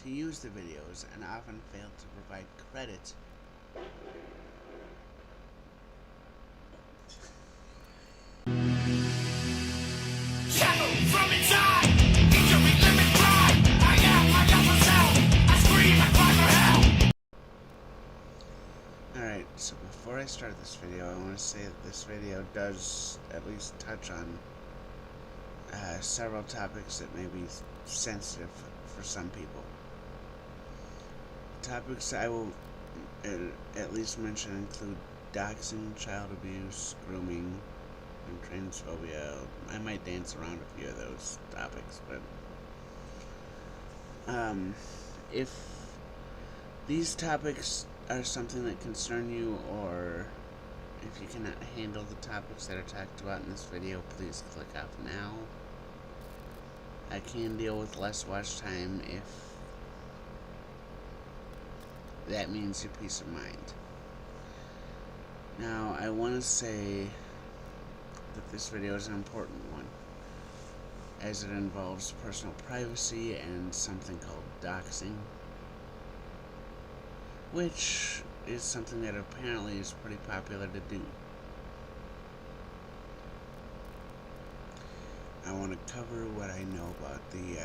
to use the videos and often fail to provide credit from inside, injury, limit, cry. I got myself. I scream, I cry for help. Alright, so before I start this video, I want to say that this video does at least touch on several topics that may be sensitive for some people. Topics I will at least mention include doxing, child abuse, grooming, and transphobia. I might dance around a few of those topics, but if these topics are something that concern you, or if you cannot handle the topics that are talked about in this video, please click off now. I can deal with less watch time if that means your peace of mind. Now, I want to say that this video is an important one, as it involves personal privacy and something called doxing, which is something that apparently is pretty popular to do. I want to cover what I know about the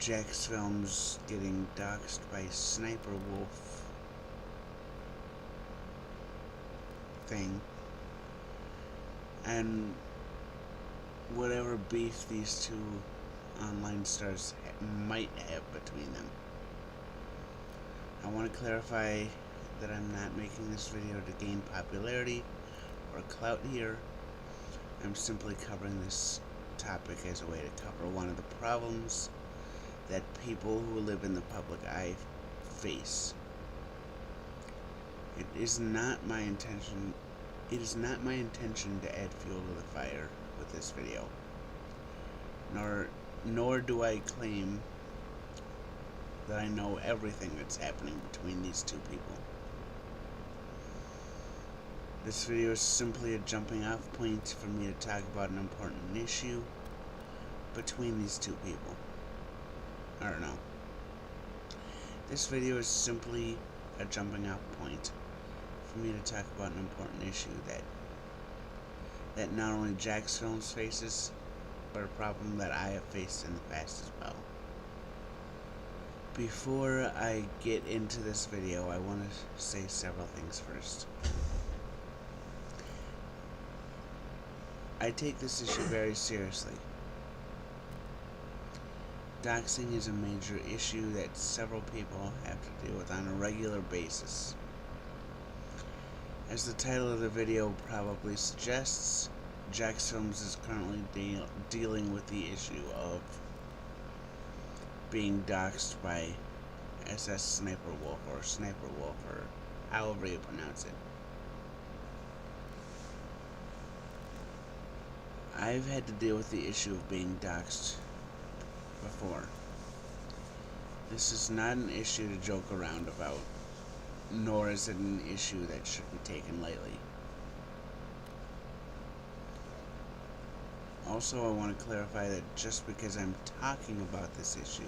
JacksFilms getting doxed by SssniperWolf thing, and whatever beef these two online stars might have between them. I want to clarify that I'm not making this video to gain popularity or clout here. I'm simply covering this topic as a way to cover one of the problems that people who live in the public eye face. It is not my intention to add fuel to the fire with this video. Nor do I claim that I know everything that's happening between these two people. This video is simply a jumping off point for me to talk about an important issue between these two people. I don't know. This video is simply a jumping off point for me to talk about an important issue that not only JacksFilms faces, but a problem that I have faced in the past as well. Before I get into this video, I want to say several things first. I take this issue very seriously. Doxing is a major issue that several people have to deal with on a regular basis. As the title of the video probably suggests, JacksFilms is currently dealing with the issue of being doxed by SssniperWolf or SniperWolf, or however you pronounce it. I've had to deal with the issue of being doxed before. This is not an issue to joke around about, nor is it an issue that should be taken lightly. Also, I want to clarify that just because I'm talking about this issue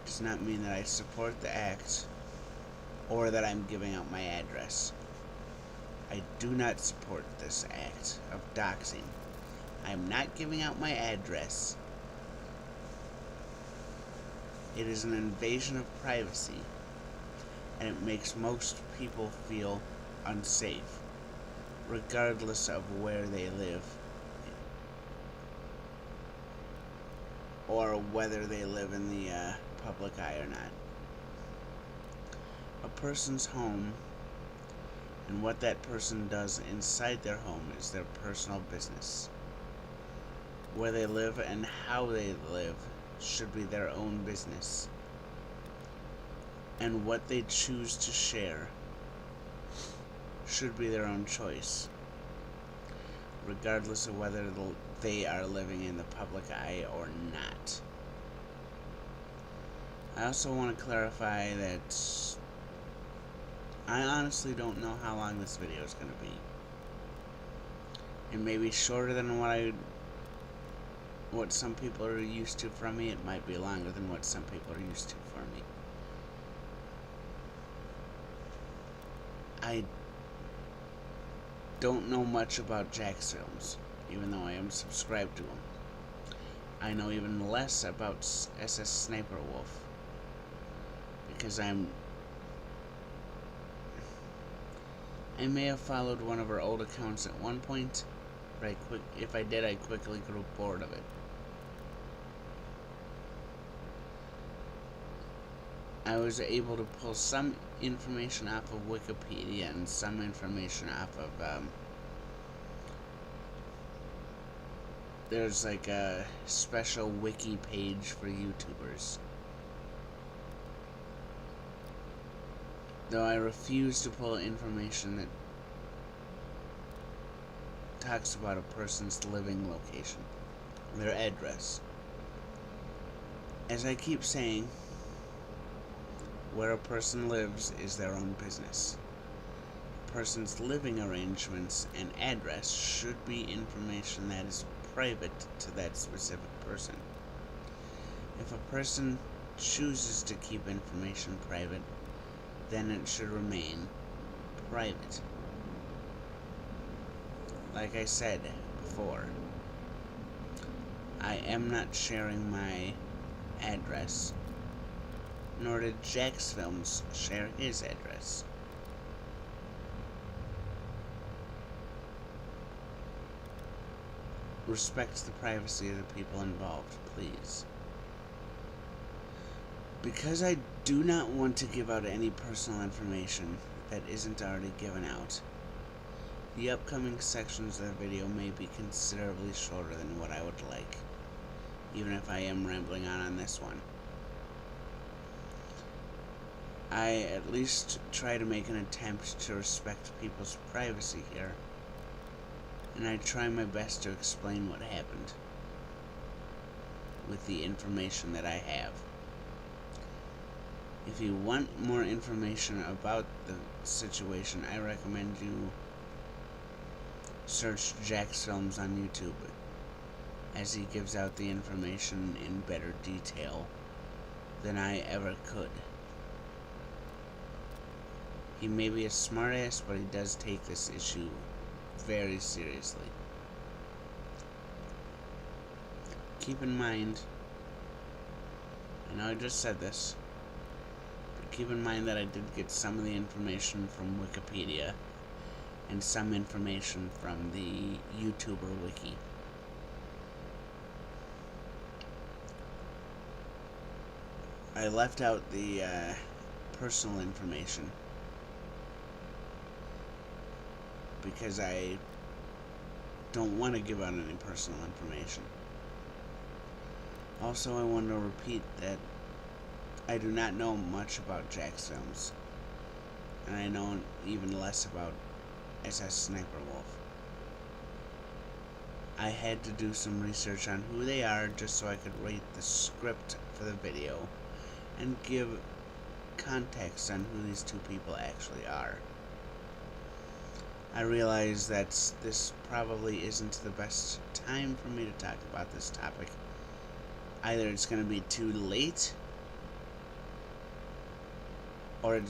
does not mean that I support the act or that I'm giving out my address. I do not support this act of doxing. I'm not giving out my address. It is an invasion of privacy, and it makes most people feel unsafe, regardless of where they live, or whether they live in the public eye or not. A person's home and what that person does inside their home is their personal business. Where they live and how they live should be their own business. And what they choose to share should be their own choice, regardless of whether they are living in the public eye or not. I also want to clarify that I honestly don't know how long this video is going to be. It may be shorter than what I what some people are used to from me. It might be longer than what some people are used to from me. I don't know much about JacksFilms, even though I am subscribed to them. I know even less about SssniperWolf, because I may have followed one of her old accounts at one point, but if I did, I quickly grew bored of it. I was able to pull some information off of Wikipedia and some information off of, there's like a special wiki page for YouTubers. Though I refuse to pull information that talks about a person's living location, their address. As I keep saying, where a person lives is their own business. A person's living arrangements and address should be information that is private to that specific person. If a person chooses to keep information private, then it should remain private. Like I said before, I am not sharing my address, nor did JacksFilms share his address. Respect the privacy of the people involved, please. Because I do not want to give out any personal information that isn't already given out, the upcoming sections of the video may be considerably shorter than what I would like, even if I am rambling on this one. I at least try to make an attempt to respect people's privacy here, and I try my best to explain what happened with the information that I have. If you want more information about the situation, I recommend you search JacksFilms on YouTube, as he gives out the information in better detail than I ever could. He may be a smartass, but he does take this issue very seriously. Keep in mind, I know I just said this, but keep in mind that I did get some of the information from Wikipedia and some information from the YouTuber wiki. I left out the personal information because I don't want to give out any personal information. Also, I want to repeat that I do not know much about JacksFilms, and I know even less about SssniperWolf. I had to do some research on who they are just so I could write the script for the video and give context on who these two people actually are. I realize that this probably isn't the best time for me to talk about this topic. Either it's going to be too late, or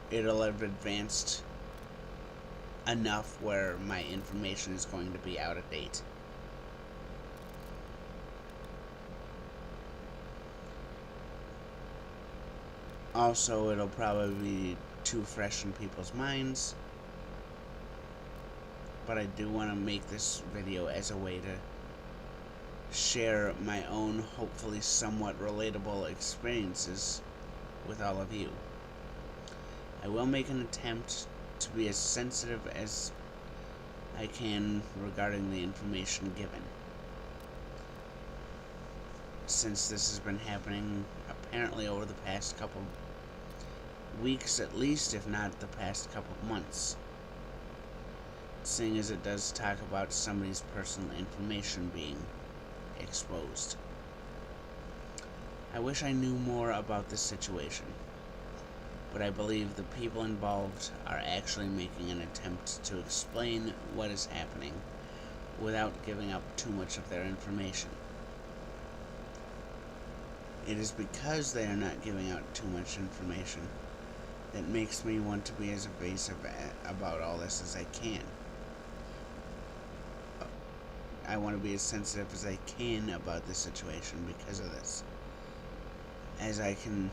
it'll have advanced enough where my information is going to be out of date. Also, it'll probably be too fresh in people's minds, but I do want to make this video as a way to share my own, hopefully somewhat relatable experiences with all of you. I will make an attempt to be as sensitive as I can regarding the information given, since this has been happening apparently over the past couple weeks at least, if not the past couple months, seeing as it does talk about somebody's personal information being exposed. I wish I knew more about this situation, but I believe the people involved are actually making an attempt to explain what is happening without giving up too much of their information. It is because they are not giving out too much information that makes me want to be as evasive about all this as I can. I want to be as sensitive as I can about the situation because of this. As I can,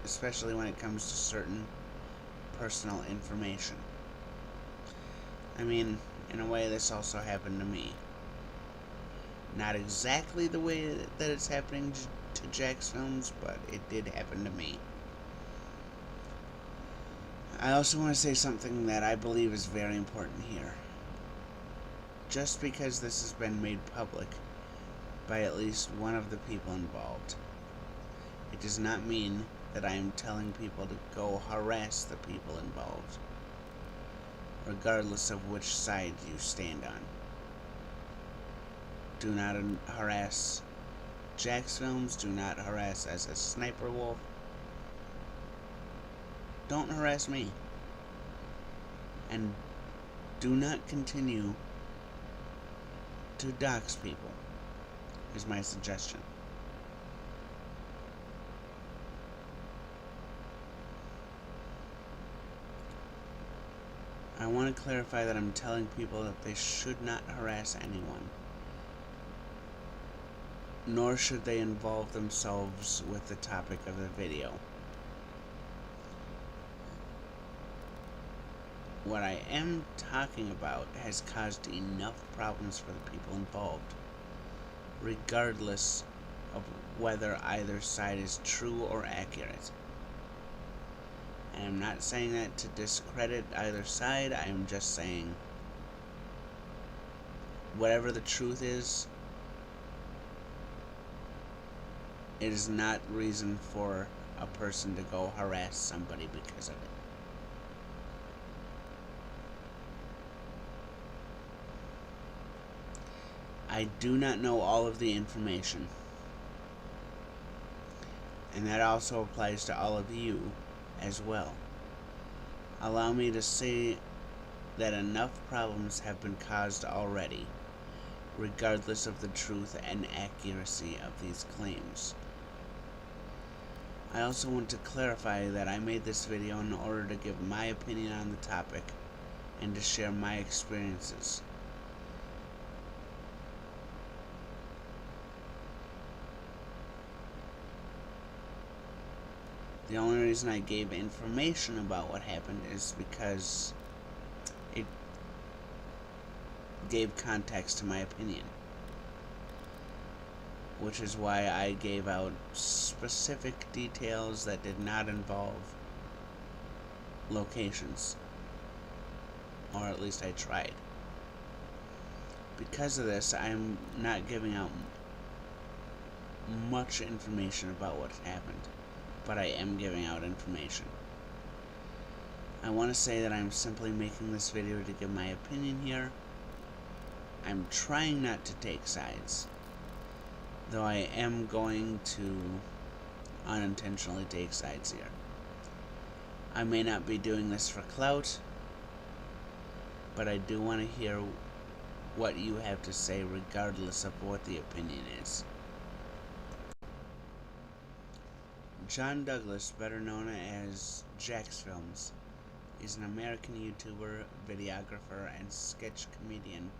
especially when it comes to certain personal information. I mean, in a way, this also happened to me. Not exactly the way that it's happening to JacksFilms, but it did happen to me. I also want to say something that I believe is very important here. Just because this has been made public by at least one of the people involved, it does not mean that I am telling people to go harass the people involved, regardless of which side you stand on. Do not harass JacksFilms, do not harass SssniperWolf. Don't harass me. And do not continue to dox people, is my suggestion. I want to clarify that I'm telling people that they should not harass anyone, nor should they involve themselves with the topic of the video. What I am talking about has caused enough problems for the people involved, regardless of whether either side is true or accurate. And I'm not saying that to discredit either side, I am just saying whatever the truth is, it is not reason for a person to go harass somebody because of it. I do not know all of the information, and that also applies to all of you as well. Allow me to say that enough problems have been caused already, regardless of the truth and accuracy of these claims. I also want to clarify that I made this video in order to give my opinion on the topic and to share my experiences. The only reason I gave information about what happened is because it gave context to my opinion, which is why I gave out specific details that did not involve locations, or at least I tried. Because of this, I'm not giving out much information about what happened, but I am giving out information. I want to say that I'm simply making this video to give my opinion here. I'm trying not to take sides, though I am going to unintentionally take sides here. I may not be doing this for clout, but I do want to hear what you have to say regardless of what the opinion is. John Douglas, better known as JacksFilms, is an American YouTuber, videographer, and sketch comedian.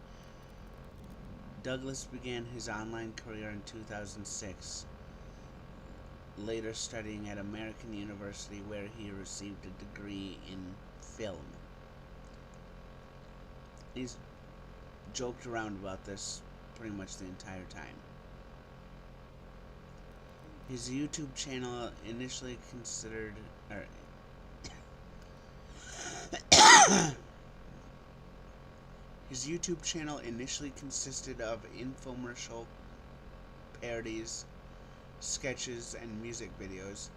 Douglas began his online career in 2006, later studying at American University where he received a degree in film. He's joked around about this pretty much the entire time. His YouTube channel initially consisted of infomercial parodies, sketches, and music videos,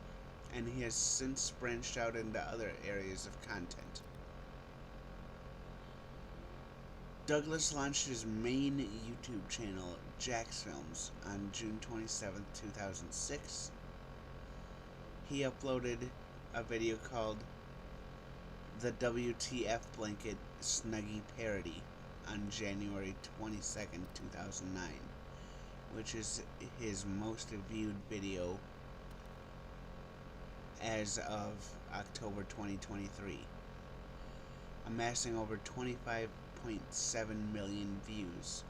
and he has since branched out into other areas of content. Douglas launched his main YouTube channel, JacksFilms, on June 27, 2006. He uploaded a video called the WTF Blanket Snuggie parody on January 22nd, 2009, which is his most viewed video as of October 2023, amassing over 25.7 million views.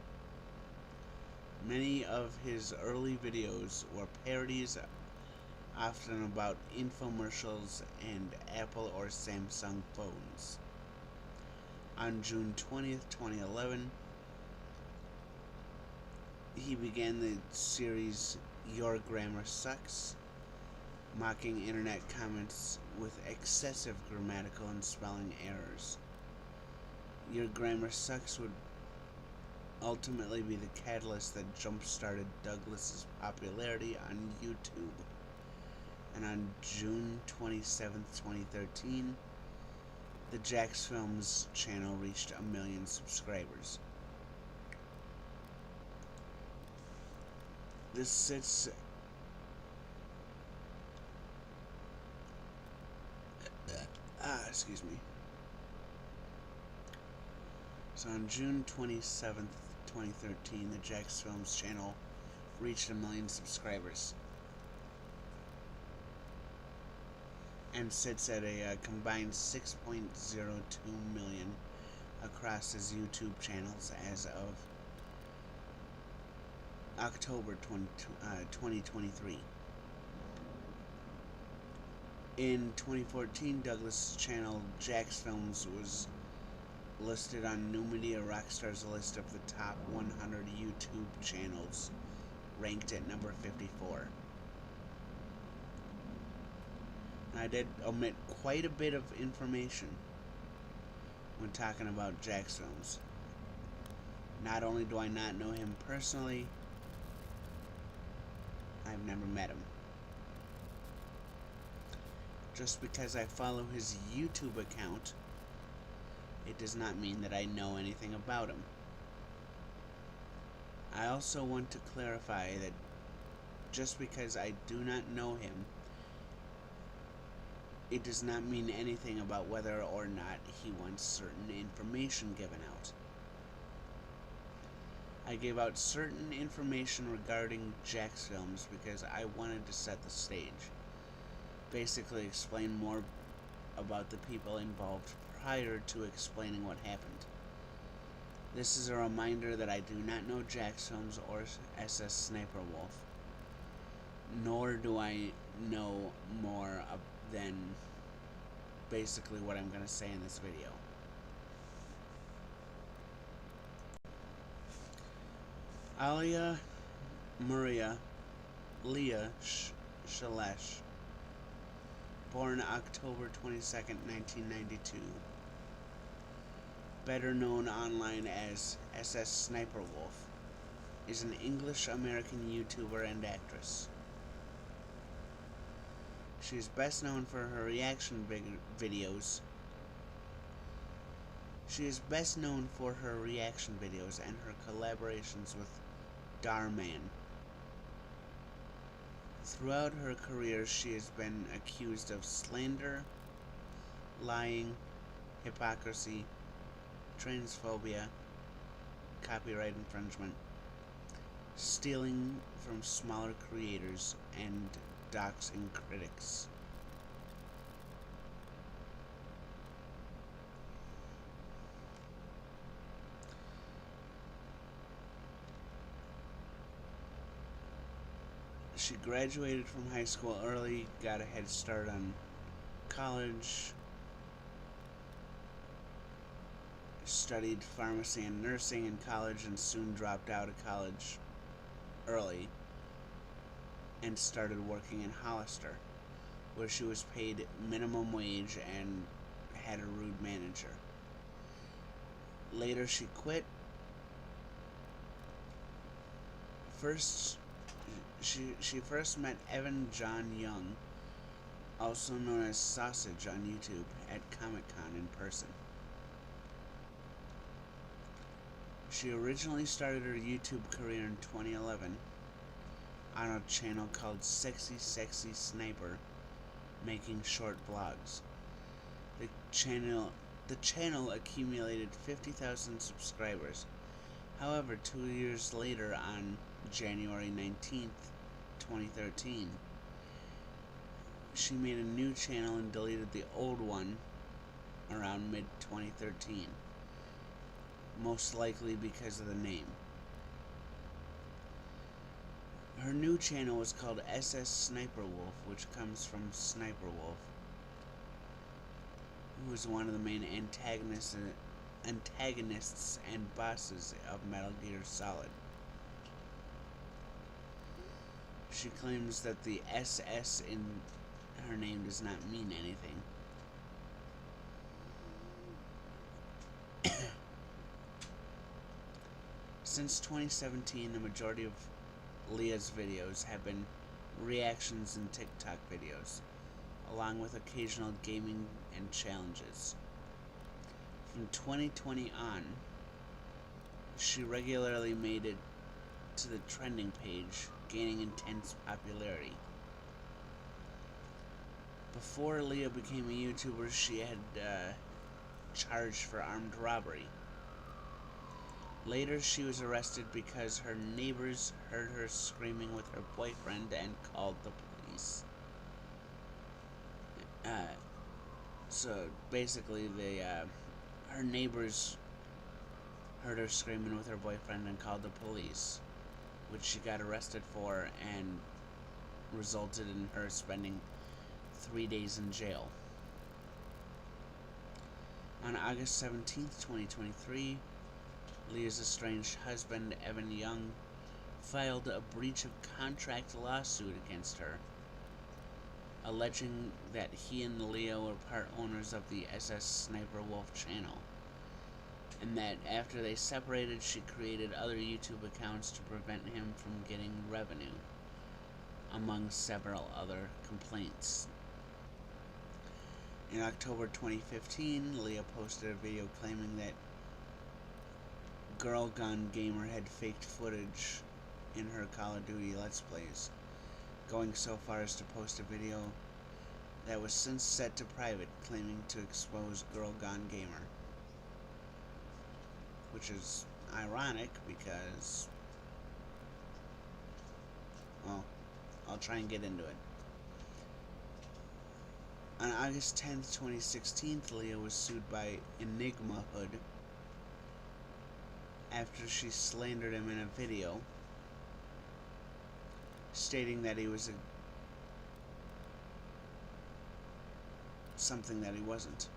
Many of his early videos were parodies, often about infomercials and Apple or Samsung phones. On June 20th, 2011, he began the series Your Grammar Sucks, mocking internet comments with excessive grammatical and spelling errors. Your Grammar Sucks would ultimately be the catalyst that jump-started Douglas's popularity on YouTube. And on June 27th, 2013, the JacksFilms channel reached 1 million subscribers. This sits excuse me. So on June 27th, 2013, the JacksFilms channel reached 1 million subscribers and sits at a combined 6.02 million across his YouTube channels as of October 2023. In 2014, Douglas' channel JacksFilms was listed on New Media Rockstar's list of the top 100 YouTube channels, ranked at number 54. I did omit quite a bit of information when talking about JacksFilms. Not only do I not know him personally, I've never met him. Just because I follow his YouTube account, it does not mean that I know anything about him. I also want to clarify that just because I do not know him, it does not mean anything about whether or not he wants certain information given out. I gave out certain information regarding JacksFilms because I wanted to set the stage. Basically explain more about the people involved prior to explaining what happened. This is a reminder that I do not know JacksFilms or SssniperWolf, nor do I know more than basically what I'm going to say in this video. Alia Maria Leah Shalesh, born October 22nd, 1992, better known online as SssniperWolf, is an English-American YouTuber and actress. She is best known for her reaction videos. She is best known for her reaction videos and her collaborations with Darman. Throughout her career, she has been accused of slander, lying, hypocrisy, transphobia, copyright infringement, stealing from smaller creators, and doxing critics. She graduated from high school early, got a head start on college, studied pharmacy and nursing in college, and soon dropped out of college early and started working in Hollister, where she was paid minimum wage and had a rude manager. Later she quit. She first met Evan John Young, also known as Sausage on YouTube, at Comic-Con in person. She originally started her YouTube career in 2011 on a channel called Sexy Sniper, making short vlogs. The channel accumulated 50,000 subscribers. However, 2 years later, on January 19th, 2013, she made a new channel and deleted the old one around mid-2013, most likely because of the name. Her new channel was called SssniperWolf, which comes from SssniperWolf, who was one of the main antagonists and bosses of Metal Gear Solid. She claims that the SS in her name does not mean anything. Since 2017, the majority of Leah's videos have been reactions and TikTok videos, along with occasional gaming and challenges. From 2020 on, she regularly made it to the trending page, gaining intense popularity. Before Leah became a YouTuber, she had charged for armed robbery. Later, she was arrested because her neighbors heard her screaming with her boyfriend and called the police. So basically, her neighbors heard her screaming with her boyfriend and called the police, which she got arrested for and resulted in her spending 3 days in jail. On August 17th, 2023, Leah's estranged husband, Evan Young, filed a breach of contract lawsuit against her, alleging that he and Leah were part owners of the SssniperWolf channel, and that after they separated, she created other YouTube accounts to prevent him from getting revenue, among several other complaints. In October 2015, Leah posted a video claiming that Girl Gone Gamer had faked footage in her Call of Duty Let's Plays, going so far as to post a video that was since set to private, claiming to expose Girl Gone Gamer. Which is ironic because, well, I'll try and get into it. On August 10th, 2016, Leah was sued by Enigma Hood after she slandered him in a video, stating that he was something that he wasn't.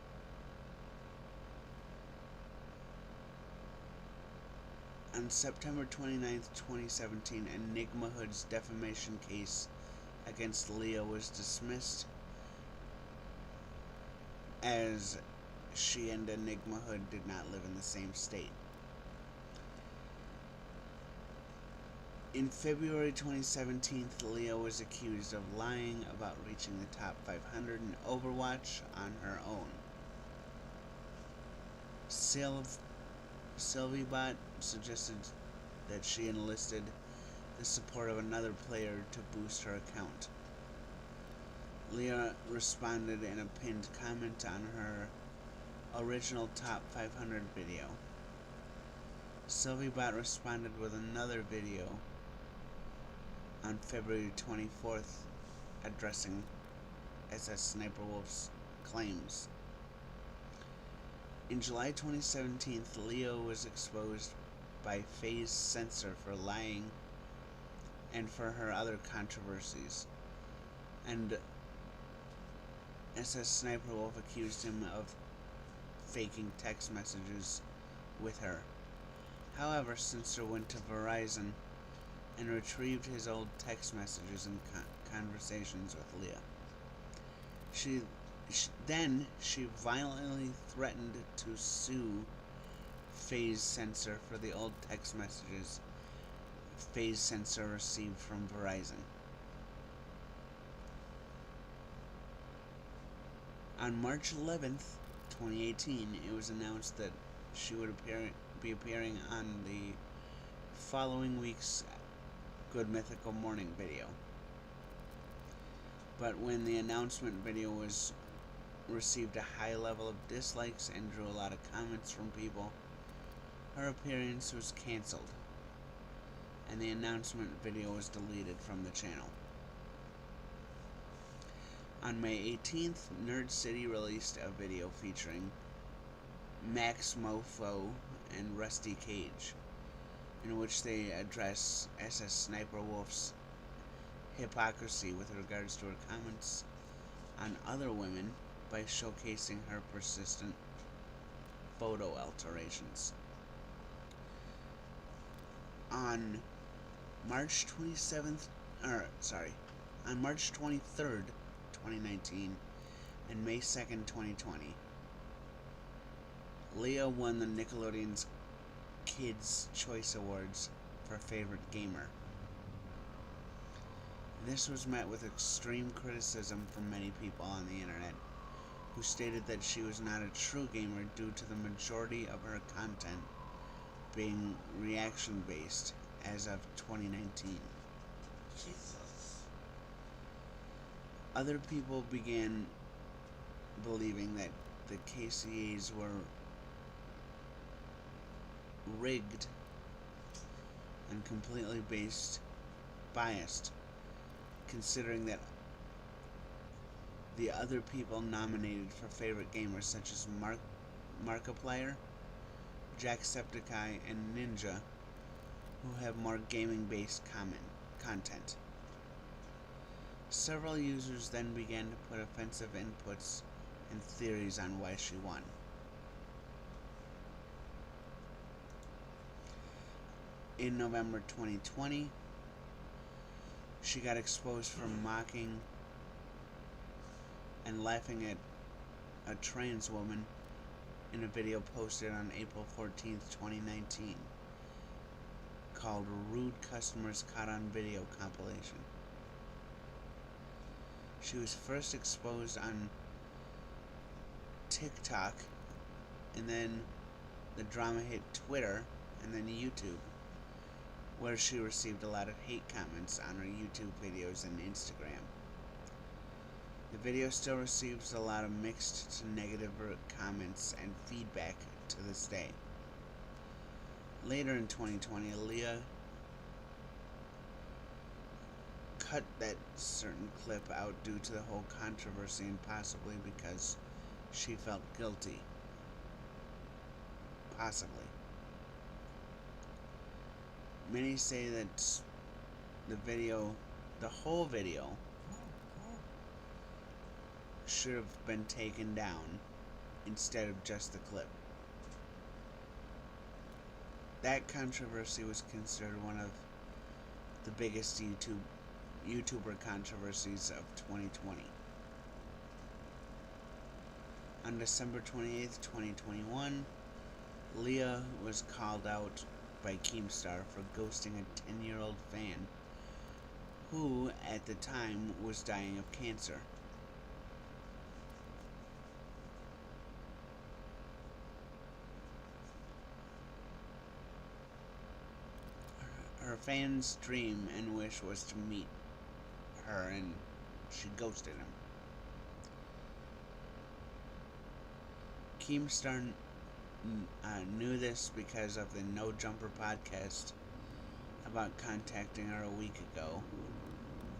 On September 29th, 2017, Enigma Hood's defamation case against Leah was dismissed, as she and Enigma Hood did not live in the same state. In February 2017, Leah was accused of lying about reaching the top 500 in Overwatch on her own. SylvieBot suggested that she enlisted the support of another player to boost her account. Leah responded in a pinned comment on her original top 500 video. SylvieBot responded with another video on February 24th addressing SssniperWolf's claims. In July 2017, Leah was exposed by FaZe Censor for lying and for her other controversies, and SssniperWolf accused him of faking text messages with her. However, Censor went to Verizon and retrieved his old text messages and conversations with Leah. She violently threatened to sue FaZe Censor for the old text messages FaZe Censor received from Verizon. On March 11th, 2018, it was announced that she would be appearing on the following week's Good Mythical Morning video. But when the announcement video was received a high level of dislikes and drew a lot of comments from people, her appearance was cancelled, and the announcement video was deleted from the channel. On May 18th, Nerd City released a video featuring Max Mofo and Rusty Cage, in which they address SssniperWolf's hypocrisy with regards to her comments on other women by showcasing her persistent photo alterations. On March 23rd, 2019, and May 2nd, 2020, Leah won the Nickelodeon's Kids' Choice Awards for Favorite Gamer. This was met with extreme criticism from many people on the internet, who stated that she was not a true gamer due to the majority of her content being reaction-based as of 2019. Jesus. Other people began believing that the KCAs were rigged and completely biased, considering that the other people nominated for favorite gamers, such as Markiplier, Jacksepticeye, and Ninja, who have more gaming-based content. Several users then began to put offensive inputs and theories on why she won. In November 2020, she got exposed for mocking and laughing at a trans woman in a video posted on April 14th, 2019, called Rude Customers Caught on Video Compilation. She was first exposed on TikTok, and then the drama hit Twitter, and then YouTube, where she received a lot of hate comments on her YouTube videos and Instagram. The video still receives a lot of mixed to negative comments and feedback to this day. Later in 2020, Leah cut that certain clip out due to the whole controversy and possibly because she felt guilty. Possibly. Many say that the whole video, should have been taken down instead of just the clip. That controversy was considered one of the biggest YouTuber controversies of 2020. On December 28th, 2021, Leah was called out by Keemstar for ghosting a 10-year-old fan who, at the time, was dying of cancer. Her fan's dream and wish was to meet her, and she ghosted him. Keemstar knew this because of the No Jumper podcast about contacting her a week ago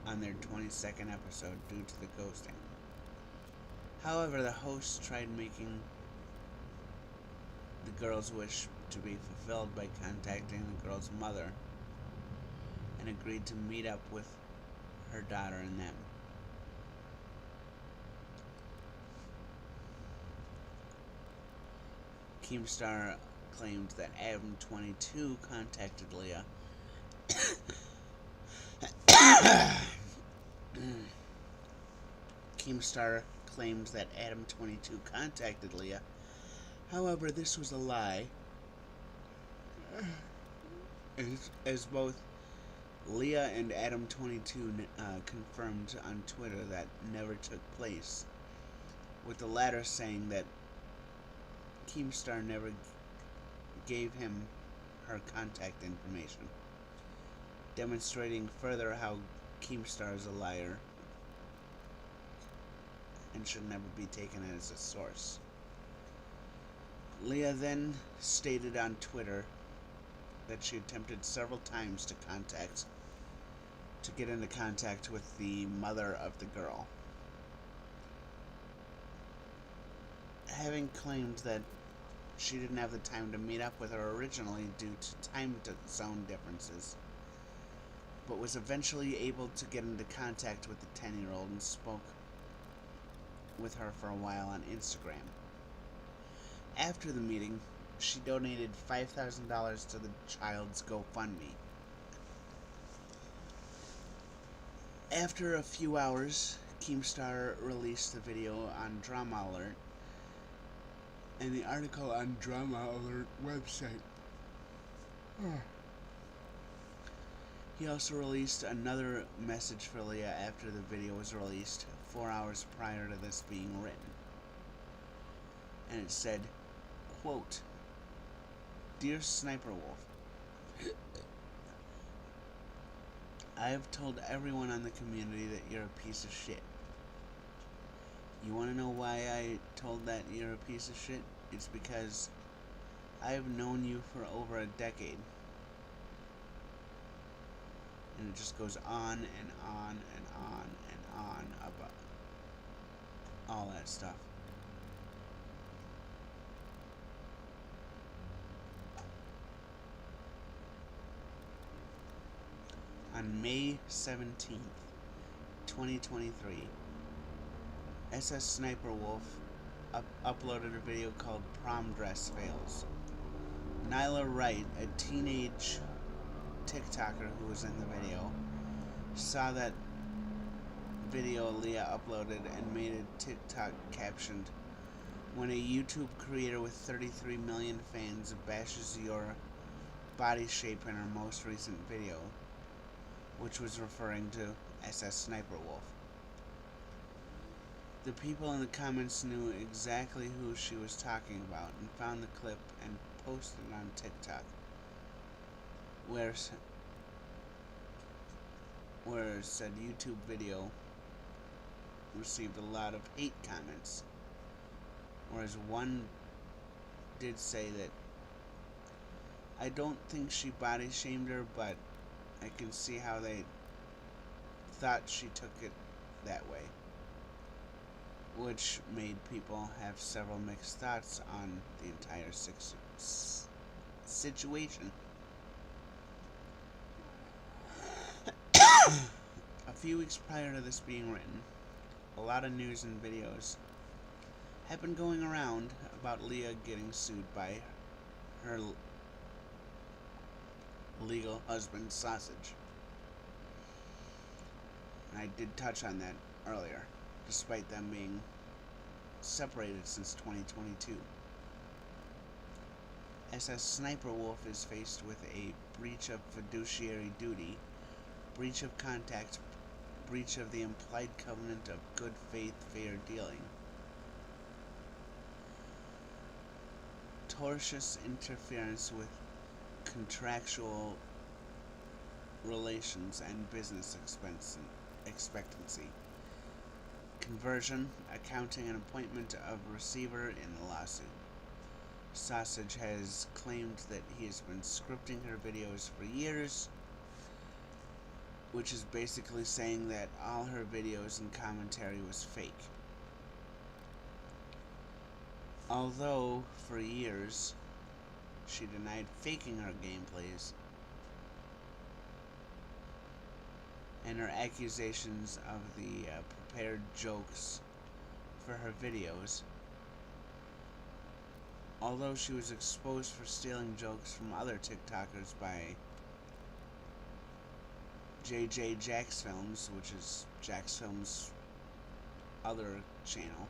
on their 22nd episode due to the ghosting. However, the host tried making the girl's wish to be fulfilled by contacting the girl's mother and agreed to meet up with her daughter and them. Keemstar claimed that Adam22 contacted Leah Keemstar claimed that Adam22 contacted Leah. However, this was a lie, as both Leah and Adam22 confirmed on Twitter that never took place, with the latter saying that Keemstar never gave him her contact information, demonstrating further how Keemstar is a liar and should never be taken as a source. Leah then stated on Twitter that she attempted several times to get into contact with the mother of the girl, having claimed that she didn't have the time to meet up with her originally due to time zone differences, but was eventually able to get into contact with the 10-year-old and spoke with her for a while on Instagram. After the meeting, she donated $5,000 to the child's GoFundMe. After a few hours, Keemstar released the video on Drama Alert, and the article on Drama Alert website. He also released another message for Leah after the video was released 4 hours prior to this being written. And it said, quote, "Dear SssniperWolf, I have told everyone on the community that you're a piece of shit. You want to know why I told that you're a piece of shit? It's because I have known you for over a decade." And it just goes on and on and on and on about all that stuff. On May 17th, 2023, SssniperWolf uploaded a video called Prom Dress Fails. Nyla Wright, a teenage TikToker who was in the video, saw that video Leah uploaded and made a TikTok captioned, "When a YouTube creator with 33 million fans bashes your body shape in her most recent video," which was referring to SssniperWolf. The people in the comments knew exactly who she was talking about and found the clip and posted it on TikTok, where said YouTube video received a lot of hate comments, whereas one did say that, "I don't think she body shamed her, but I can see how they thought she took it that way," which made people have several mixed thoughts on the entire situation. A few weeks prior to this being written, a lot of news and videos have been going around about Leah getting sued by her legal husband, Sausage. And I did touch on that earlier, despite them being separated since 2022. SssniperWolf is faced with a breach of fiduciary duty, breach of contract, breach of the implied covenant of good faith, fair dealing, tortious interference with contractual relations and business expectancy, conversion, accounting, and appointment of receiver in the lawsuit. Sausage has claimed that he has been scripting her videos for years, which is basically saying that all her videos and commentary was fake. Although, for years, she denied faking her gameplays, and her accusations of the prepared jokes for her videos. Although she was exposed for stealing jokes from other TikTokers by JacksFilms, which is JacksFilms' other channel,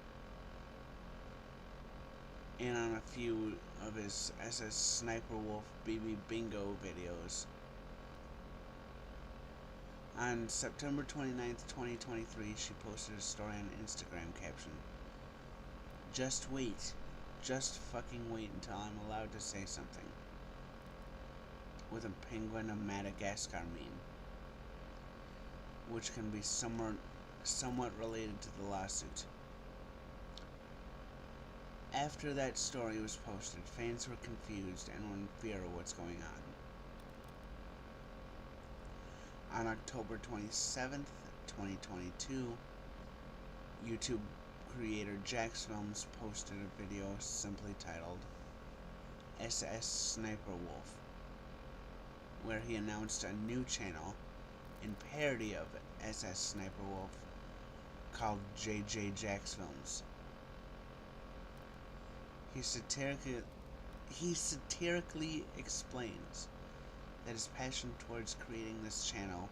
and on a few of his SssniperWolf BB Bingo videos. On September 29th, 2023, she posted a story on Instagram caption, "Just wait. Just fucking wait until I'm allowed to say something," with a penguin of Madagascar meme, which can be somewhat related to the lawsuit. After that story was posted, fans were confused and were in fear of what's going on. On October 27th, 2022, YouTube creator JacksFilms posted a video simply titled SssniperWolf, where he announced a new channel in parody of SssniperWolf called JacksFilms. He satirically explains that his passion towards creating this channel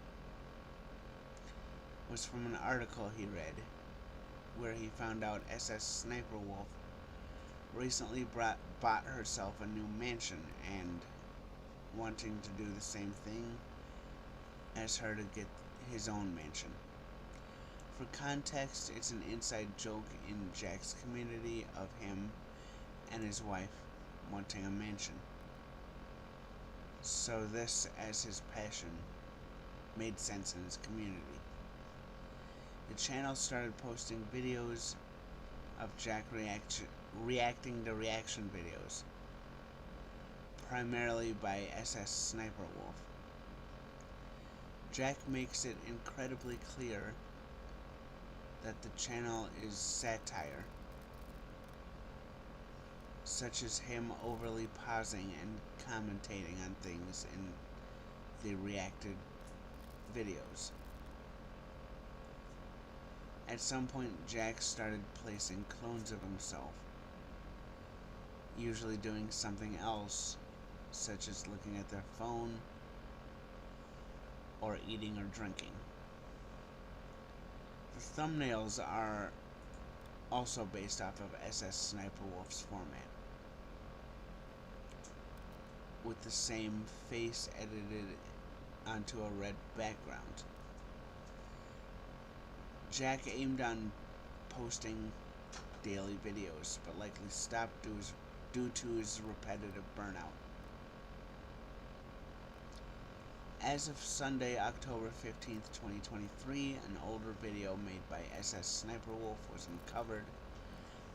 was from an article he read where he found out SssniperWolf recently bought herself a new mansion and wanting to do the same thing as her to get his own mansion. For context, it's an inside joke in Jack's community of him and his wife wanting a mansion. So this, as his passion, made sense in his community. The channel started posting videos of Jack reacting to reaction videos, primarily by SssniperWolf. Jack makes it incredibly clear that the channel is satire, such as him overly pausing and commentating on things in the reacted videos. At some point, Jack started placing clones of himself, usually doing something else, such as looking at their phone or eating or drinking. The thumbnails are also based off of SssniperWolf's format, with the same face edited onto a red background. Jack aimed on posting daily videos, but likely stopped due to his repetitive burnout. As of Sunday, October 15th, 2023, an older video made by SssniperWolf was uncovered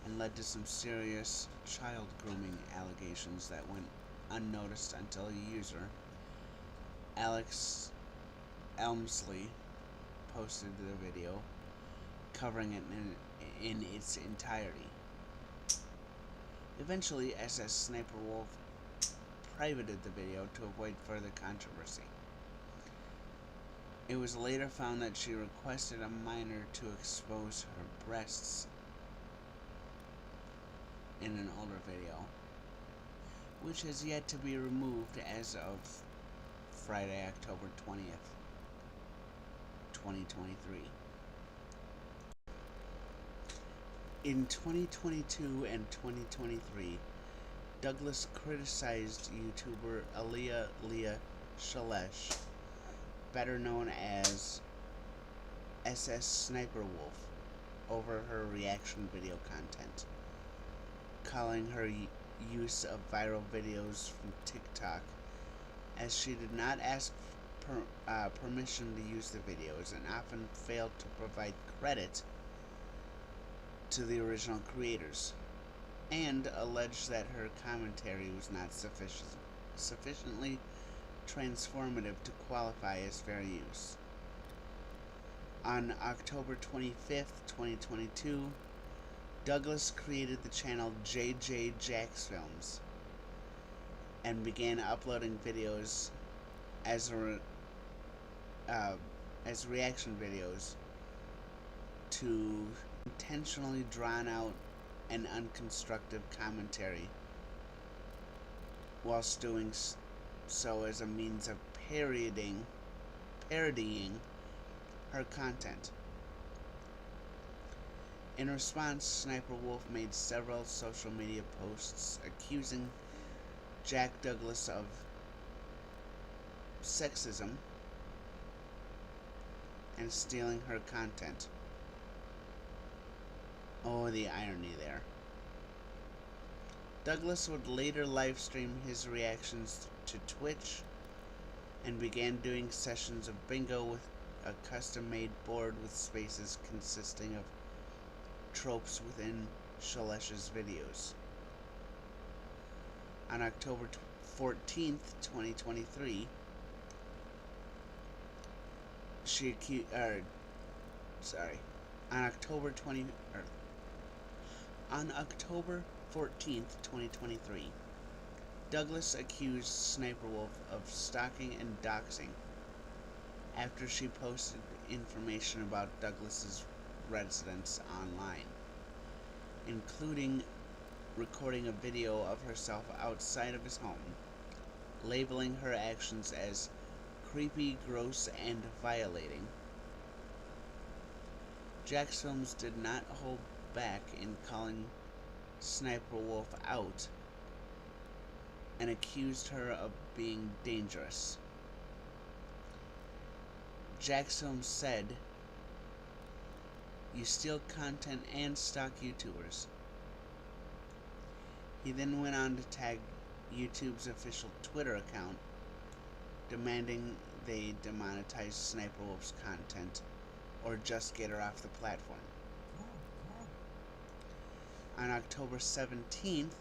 and led to some serious child grooming allegations that went unnoticed until a user, Alex Elmsley, posted the video, covering it in its entirety. Eventually, SssniperWolf privated the video to avoid further controversy. It was later found that she requested a minor to expose her breasts in an older video, which has yet to be removed as of Friday, October 20th, 2023. In 2022 and 2023, Douglas criticized YouTuber Leah Shalesh, better known as SssniperWolf, over her reaction video content, calling her use of viral videos from TikTok, as she did not ask permission to use the videos and often failed to provide credit to the original creators, and alleged that her commentary was not sufficiently transformative to qualify as fair use. On October 25th, 2022, Douglas created the channel JacksFilms and began uploading videos as reaction videos to intentionally drawn out and unconstructive commentary, whilst doing so as a means of parodying her content. In response, SsniperWolf made several social media posts accusing Jack Douglas of sexism and stealing her content. Oh, the irony there. Douglas would later livestream his reactions to Twitch and began doing sessions of bingo with a custom-made board with spaces consisting of tropes within Shalesh's videos. On October 14th, 2023, she accused, on October 14th, 2023, Douglas accused SssniperWolf of stalking and doxing after she posted information about Douglas's residence online, including recording a video of herself outside of his home, labeling her actions as creepy, gross, and violating. JacksFilms did not hold back in calling SssniperWolf out and accused her of being dangerous. JacksFilms said, "You steal content and stalk YouTubers." He then went on to tag YouTube's official Twitter account, demanding they demonetize SssniperWolf's content or just get her off the platform. On October 17th,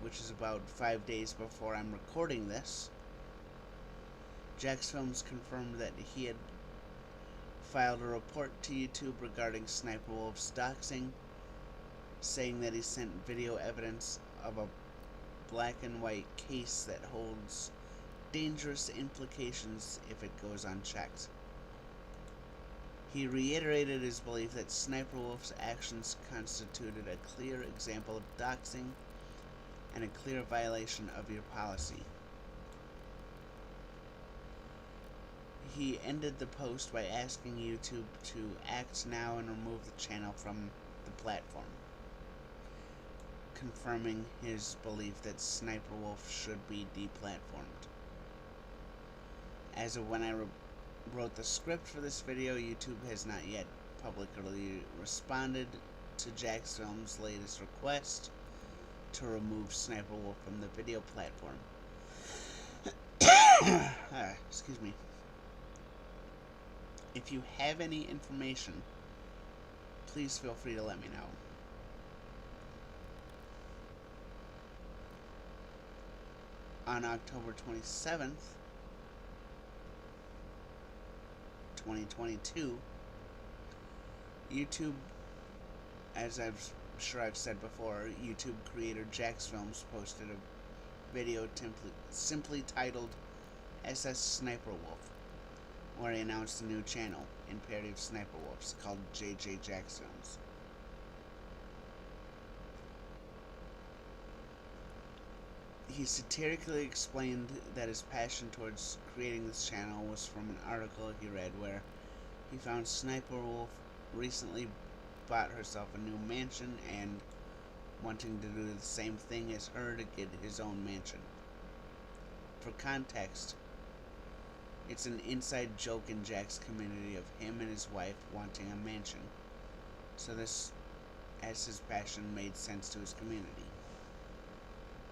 which is about 5 days before I'm recording this, JacksFilms confirmed that he had filed a report to YouTube regarding SssniperWolf's doxing, saying that he sent video evidence of a black and white case that holds dangerous implications if it goes unchecked. He reiterated his belief that SssniperWolf's actions constituted a clear example of doxing and a clear violation of your policy. He ended the post by asking YouTube to act now and remove the channel from the platform, confirming his belief that SssniperWolf should be deplatformed. As of when I wrote the script for this video, YouTube has not yet publicly responded to JacksFilms' latest request to remove SssniperWolf from the video platform. Excuse me. If you have any information, please feel free to let me know. On October 27th, 2022, YouTube, as I've said before, YouTube creator JacksFilms posted a video simply titled SssniperWolf, where he announced a new channel in parody of SssniperWolf's called JJ JacksFilms. He satirically explained that his passion towards creating this channel was from an article he read where he found SssniperWolf recently bought herself a new mansion and wanting to do the same thing as her to get his own mansion. For context, it's an inside joke in Jack's community of him and his wife wanting a mansion, so this, as his passion, made sense to his community.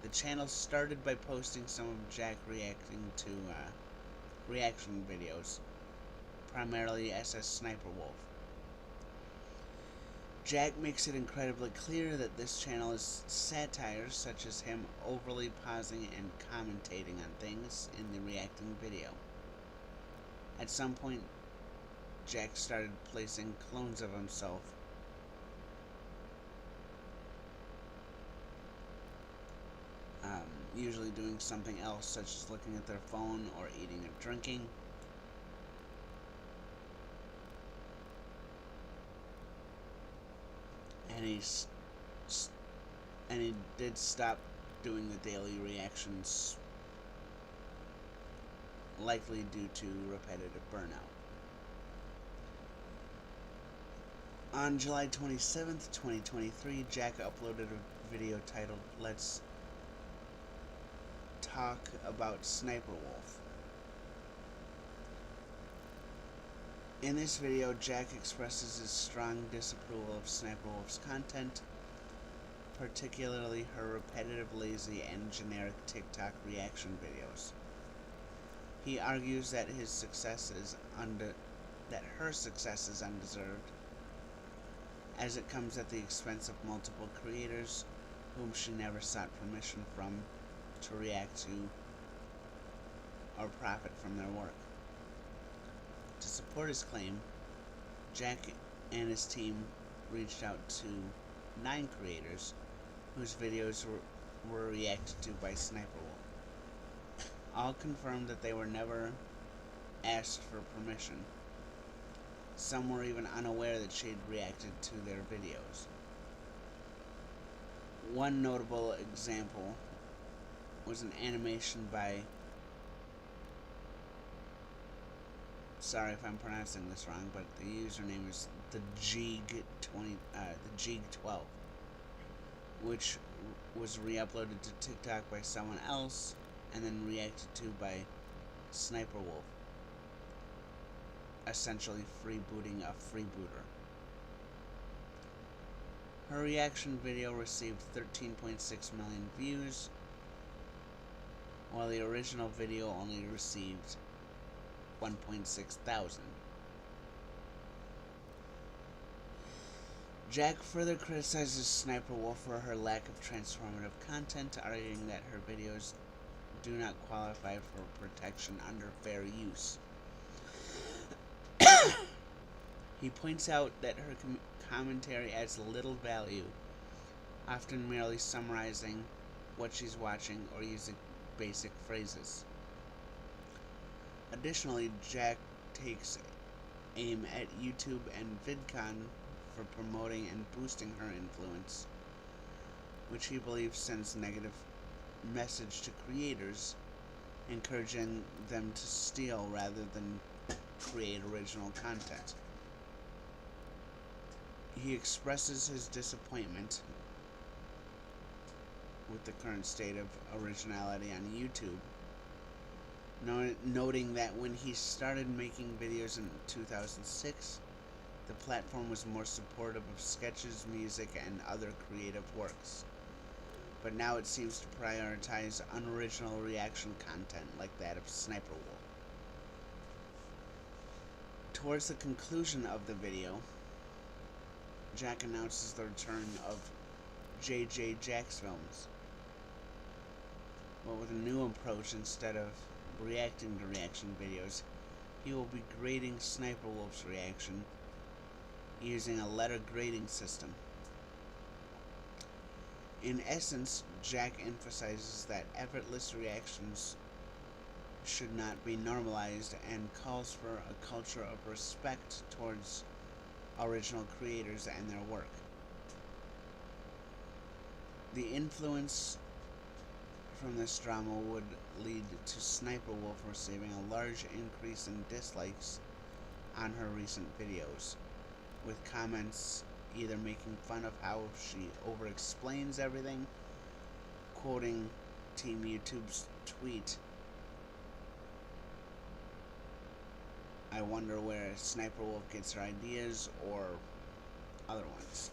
The channel started by posting some of Jack reacting to reaction videos, primarily SssniperWolf. Jack makes it incredibly clear that this channel is satire, such as him overly pausing and commentating on things in the reacting video. At some point, Jack started placing clones of himself usually doing something else, such as looking at their phone or eating or drinking. And he did stop doing the daily reactions, likely due to repetitive burnout. On July 27th, 2023, Jack uploaded a video titled "Let's Talk About SssniperWolf." In this video, Jack expresses his strong disapproval of SssniperWolf's content, particularly her repetitive, lazy, and generic TikTok reaction videos. He argues that her success is undeserved, as it comes at the expense of multiple creators whom she never sought permission from to react to or profit from their work. To support his claim, Jack and his team reached out to 9 creators whose videos were reacted to by SssniperWolf. All confirmed that they were never asked for permission. Some were even unaware that she'd reacted to their videos. One notable example was an animation by, sorry if I'm pronouncing this wrong, but the username is the Siegl, which was re-uploaded to TikTok by someone else and then reacted to by SssniperWolf, essentially freebooting a freebooter. Her reaction video received 13.6 million views, while the original video only received 1.6 thousand. Jack further criticizes SssniperWolf for her lack of transformative content, arguing that her videos do not qualify for protection under fair use. He points out that her commentary adds little value, often merely summarizing what she's watching or using basic phrases. Additionally, Jack takes aim at YouTube and VidCon for promoting and boosting her influence, which he believes sends negative message to creators, encouraging them to steal rather than create original content. He expresses his disappointment with the current state of originality on YouTube, noting that when he started making videos in 2006, the platform was more supportive of sketches, music, and other creative works. But now it seems to prioritize unoriginal reaction content like that of SssniperWolf. Towards the conclusion of the video, Jack announces the return of JacksFilms, but with a new approach. Instead of reacting to reaction videos, he will be grading SssniperWolf's reaction using a letter grading system. In essence, Jack emphasizes that effortless reactions should not be normalized and calls for a culture of respect towards original creators and their work. The influence from this drama would lead to SssniperWolf receiving a large increase in dislikes on her recent videos, with comments either making fun of how she over-explains everything, quoting Team YouTube's tweet, "I wonder where SssniperWolf gets her ideas," or other ones.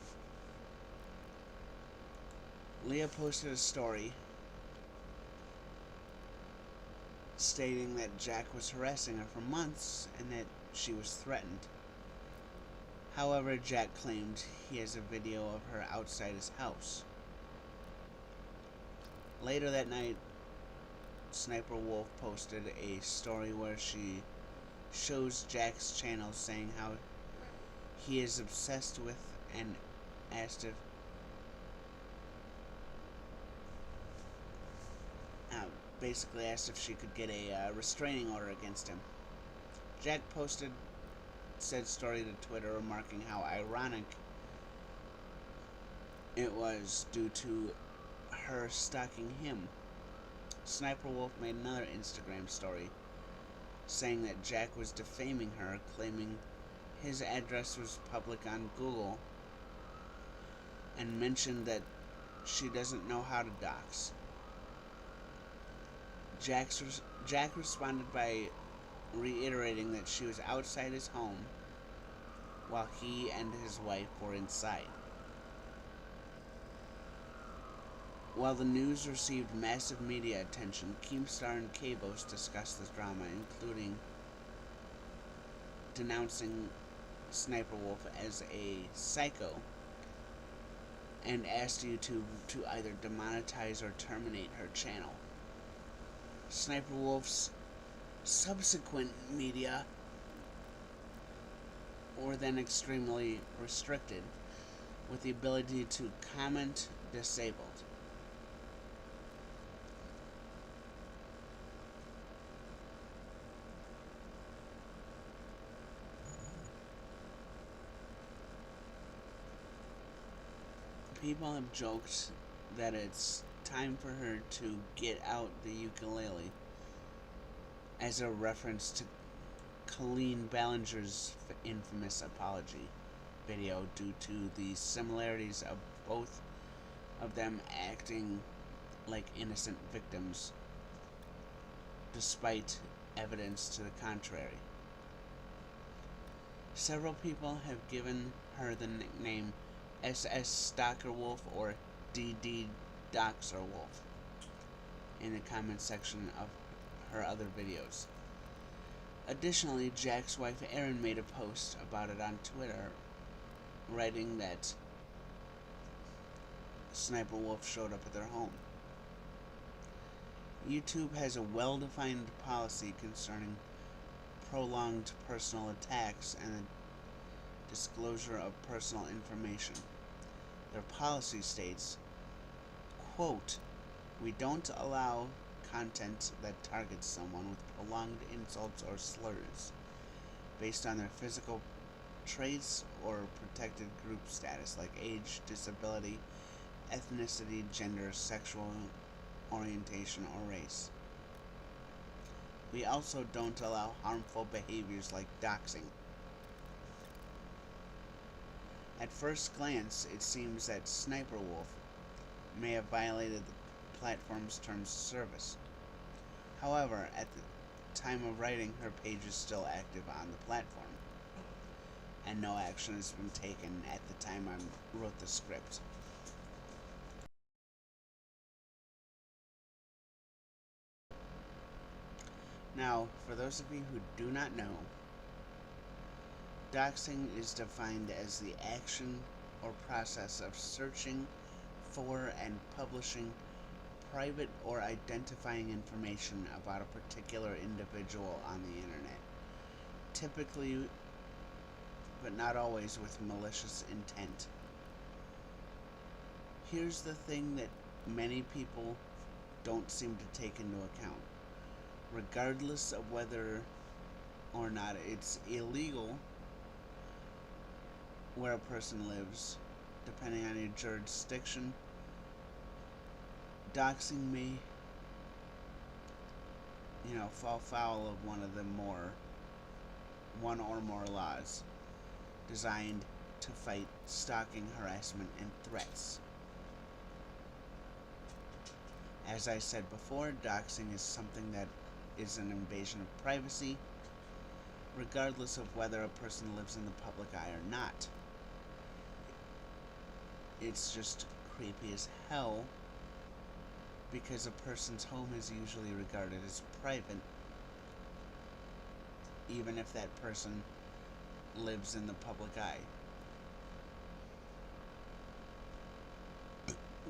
Leah posted a story stating that Jack was harassing her for months and that she was threatened. However, Jack claimed he has a video of her outside his house. Later that night, SssniperWolf posted a story where she shows Jack's channel, saying how he is obsessed with, and asked if basically asked if she could get a restraining order against him. Jack posted said story to Twitter, remarking how ironic it was due to her stalking him. SssniperWolf made another Instagram story saying that Jack was defaming her, claiming his address was public on Google, and mentioned that she doesn't know how to dox. Jack responded by reiterating that she was outside his home while he and his wife were inside. While the news received massive media attention, Keemstar and Cabos discussed this drama, including denouncing SssniperWolf as a psycho and asked YouTube to either demonetize or terminate her channel. SssniperWolf's subsequent media were then extremely restricted, with the ability to comment disabled. People have joked that it's time for her to get out the ukulele as a reference to Colleen Ballinger's infamous apology video due to the similarities of both of them acting like innocent victims despite evidence to the contrary. Several people have given her the nickname SssniperWolf or DD Wolf in the comment section of her other videos. Additionally, Jack's wife Erin made a post about it on Twitter, writing that SssniperWolf showed up at their home. YouTube has a well-defined policy concerning prolonged personal attacks and the disclosure of personal information. Their policy states, quote, "We don't allow content that targets someone with prolonged insults or slurs based on their physical traits or protected group status like age, disability, ethnicity, gender, sexual orientation, or race. We also don't allow harmful behaviors like doxing." At first glance, it seems that SssniperWolf may have violated the platform's terms of service. However, at the time of writing, her page is still active on the platform, and no action has been taken at the time I wrote the script. Now, for those of you who do not know, doxing is defined as the action or process of searching for and publishing private or identifying information about a particular individual on the internet, typically, but not always, with malicious intent. Here's the thing that many people don't seem to take into account. Regardless of whether or not it's illegal where a person lives, depending on your jurisdiction, doxing may, fall foul of one or more laws designed to fight stalking, harassment, and threats. As I said before, doxing is something that is an invasion of privacy, regardless of whether a person lives in the public eye or not. It's just creepy as hell because a person's home is usually regarded as private, even if that person lives in the public eye.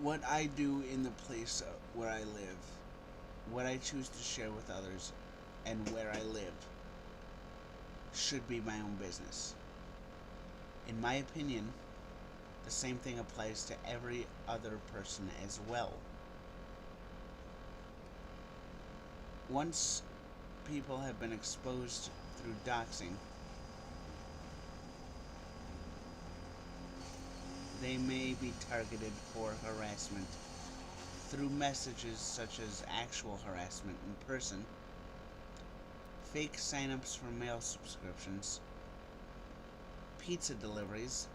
What I do in the place where I live, what I choose to share with others, and where I live should be my own business. In my opinion, the same thing applies to every other person as well. Once people have been exposed through doxing, they may be targeted for harassment through messages such as actual harassment in person, fake sign-ups for mail subscriptions, pizza deliveries,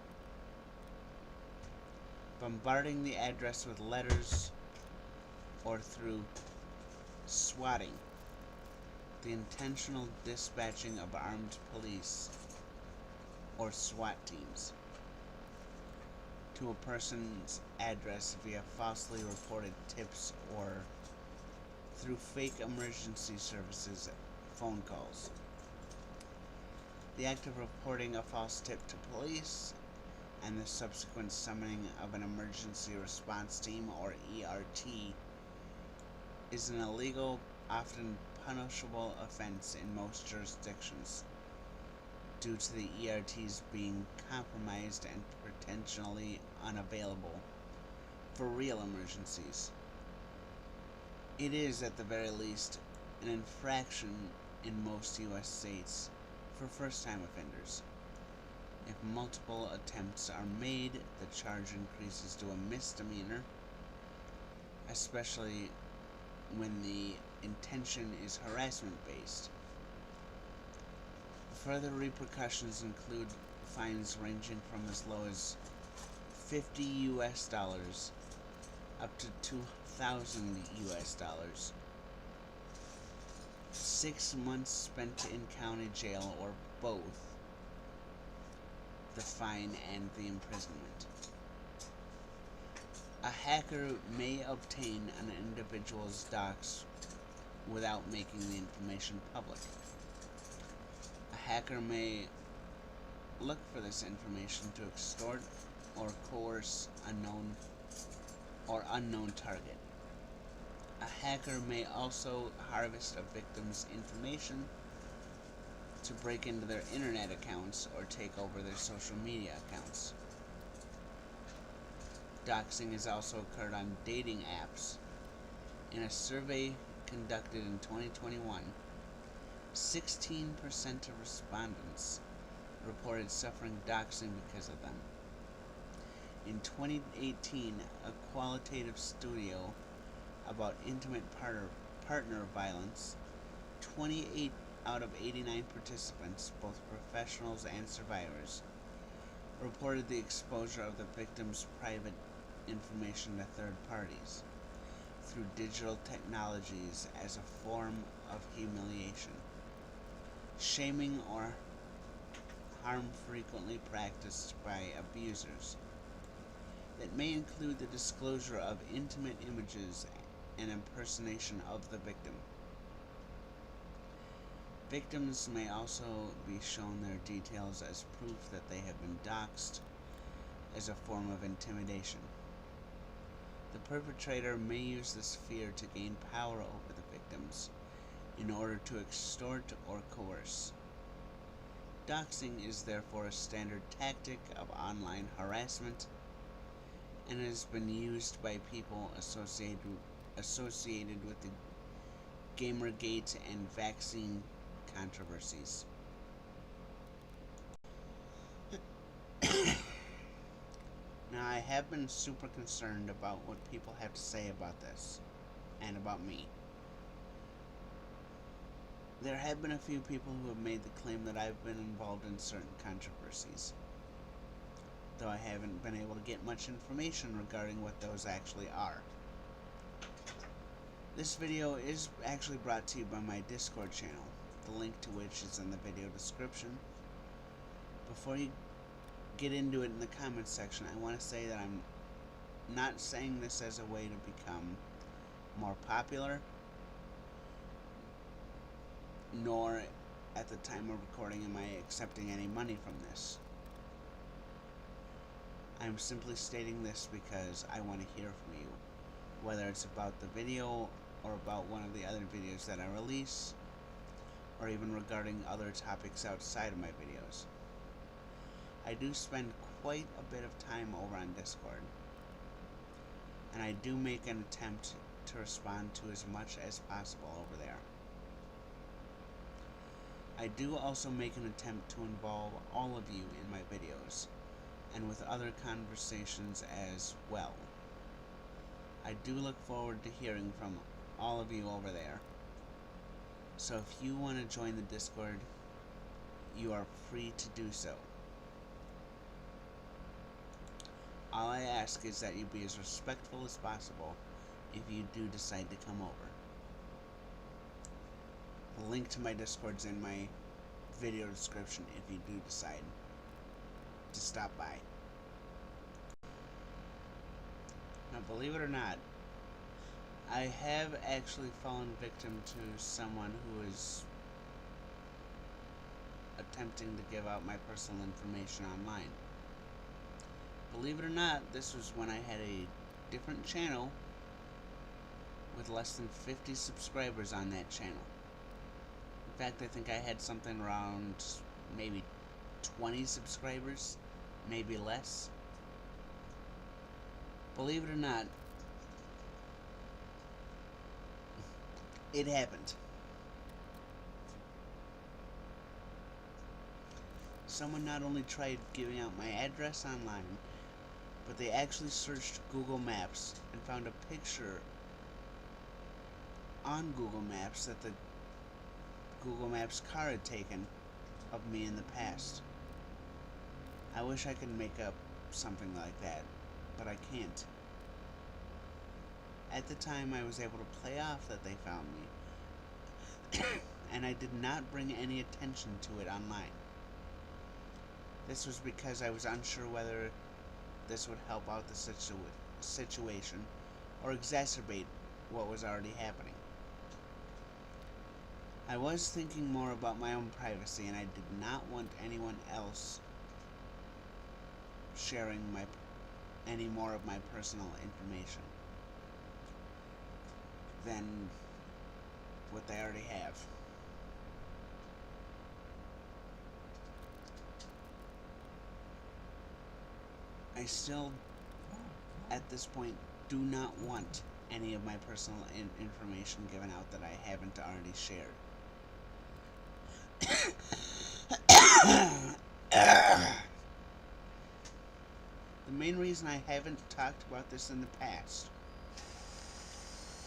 bombarding the address with letters, or through swatting, the intentional dispatching of armed police or SWAT teams to a person's address via falsely reported tips or through fake emergency services phone calls. The act of reporting a false tip to police and the subsequent summoning of an emergency response team, or ERT, is an illegal, often punishable offense in most jurisdictions, due to the ERTs being compromised and potentially unavailable for real emergencies. It is, at the very least, an infraction in most U.S. states for first-time offenders. If multiple attempts are made, the charge increases to a misdemeanor, especially when the intention is harassment-based. Further repercussions include fines ranging from as low as $50 US up to $2,000 US, 6 months spent in county jail, or both the fine and the imprisonment. A hacker may obtain an individual's docs without making the information public. A hacker may look for this information to extort or coerce unknown target. A hacker may also harvest a victim's information to break into their internet accounts or take over their social media accounts. Doxing has also occurred on dating apps. In a survey conducted in 2021, 16% of respondents reported suffering doxing because of them. In 2018, a qualitative study about intimate partner violence, 28 out of 89 participants, both professionals and survivors, reported the exposure of the victim's private information to third parties through digital technologies as a form of humiliation. Shaming or harm frequently practiced by abusers that may include the disclosure of intimate images and impersonation of the victim. Victims may also be shown their details as proof that they have been doxed as a form of intimidation. The perpetrator may use this fear to gain power over the victims in order to extort or coerce. Doxing is therefore a standard tactic of online harassment and has been used by people associated with the Gamergate and vaccine controversies. Now, I have been super concerned about what people have to say about this, and about me. There have been a few people who have made the claim that I've been involved in certain controversies, though I haven't been able to get much information regarding what those actually are. This video is actually brought to you by my Discord channel, the link to which is in the video description. Before you get into it in the comments section, I want to say that I'm not saying this as a way to become more popular, nor at the time of recording am I accepting any money from this. I'm simply stating this because I want to hear from you, whether it's about the video or about one of the other videos that I release, or even regarding other topics outside of my videos. I do spend quite a bit of time over on Discord, and I do make an attempt to respond to as much as possible over there. I do also make an attempt to involve all of you in my videos, and with other conversations as well. I do look forward to hearing from all of you over there. So if you want to join the Discord, you are free to do so. All I ask is that you be as respectful as possible if you do decide to come over. The link to my Discord's in my video description if you do decide to stop by. Now, believe it or not, I have actually fallen victim to someone who is attempting to give out my personal information online. Believe it or not, this was when I had a different channel with less than 50 subscribers on that channel. In fact, I think I had something around maybe 20 subscribers, maybe less. Believe it or not, it happened. Someone not only tried giving out my address online, but they actually searched Google Maps and found a picture on Google Maps that the Google Maps car had taken of me in the past. I wish I could make up something like that, but I can't. At the time, I was able to play off that they found me, and I did not bring any attention to it online. This was because I was unsure whether this would help out the situation or exacerbate what was already happening. I was thinking more about my own privacy, and I did not want anyone else sharing any more of my personal information than what they already have. I still, at this point, do not want any of my personal information given out that I haven't already shared. The main reason I haven't talked about this in the past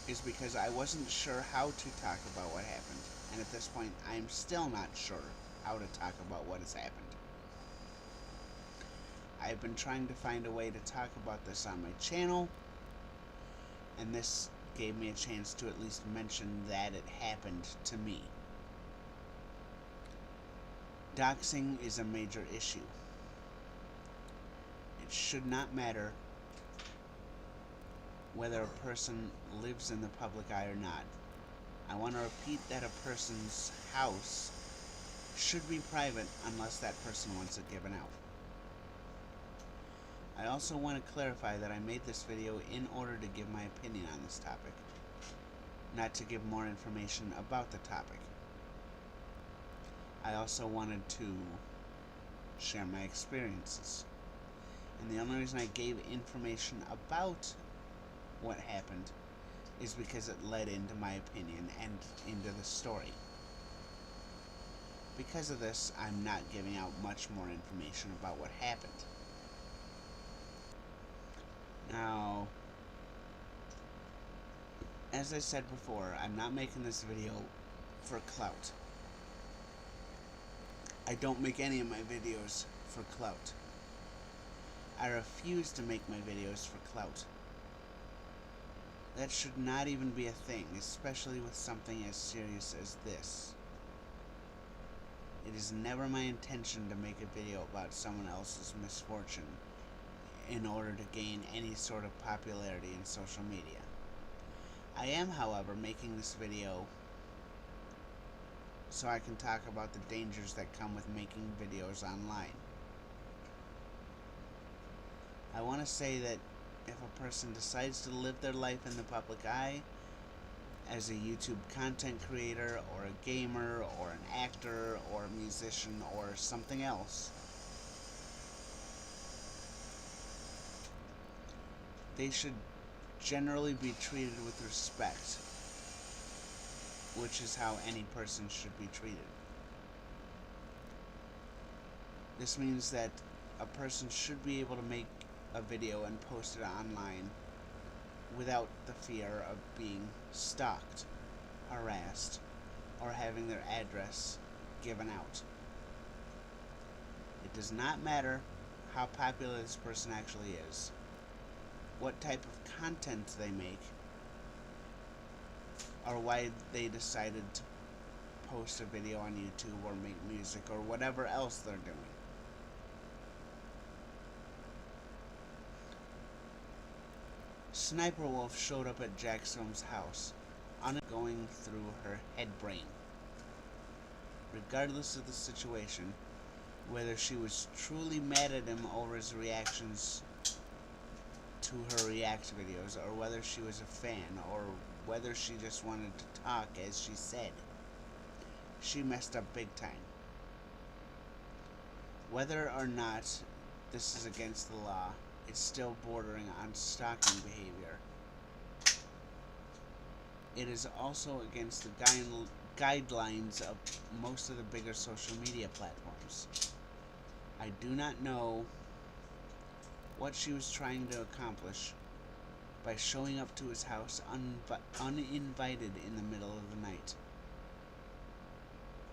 is because I wasn't sure how to talk about what happened, and at this point I'm still not sure how to talk about what has happened. I've been trying to find a way to talk about this on my channel, and this gave me a chance to at least mention that it happened to me. Doxing is a major issue. It should not matter whether a person lives in the public eye or not. I want to repeat that a person's house should be private unless that person wants it given out. I also want to clarify that I made this video in order to give my opinion on this topic, not to give more information about the topic. I also wanted to share my experiences. And the only reason I gave information about what happened is because it led into my opinion and into the story. Because of this, I'm not giving out much more information about what happened. Now, as I said before, I'm not making this video for clout. I don't make any of my videos for clout. I refuse to make my videos for clout. That should not even be a thing, especially with something as serious as this. It is never my intention to make a video about someone else's misfortune in order to gain any sort of popularity in social media. I am, however, making this video so I can talk about the dangers that come with making videos online. I want to say that if a person decides to live their life in the public eye as a YouTube content creator or a gamer or an actor or a musician or something else, they should generally be treated with respect, which is how any person should be treated. This means that a person should be able to make a video and post it online without the fear of being stalked, harassed, or having their address given out. It does not matter how popular this person actually is, what type of content they make, or why they decided to post a video on YouTube or make music or whatever else they're doing. SssniperWolf showed up at JacksFilms' house, going through her head brain. Regardless of the situation, whether she was truly mad at him over his reactions to her react videos, or whether she was a fan, or whether she just wanted to talk, as she said. She messed up big time. Whether or not this is against the law, it's still bordering on stalking behavior. It is also against the guidelines of most of the bigger social media platforms. I do not know what she was trying to accomplish by showing up to his house uninvited in the middle of the night.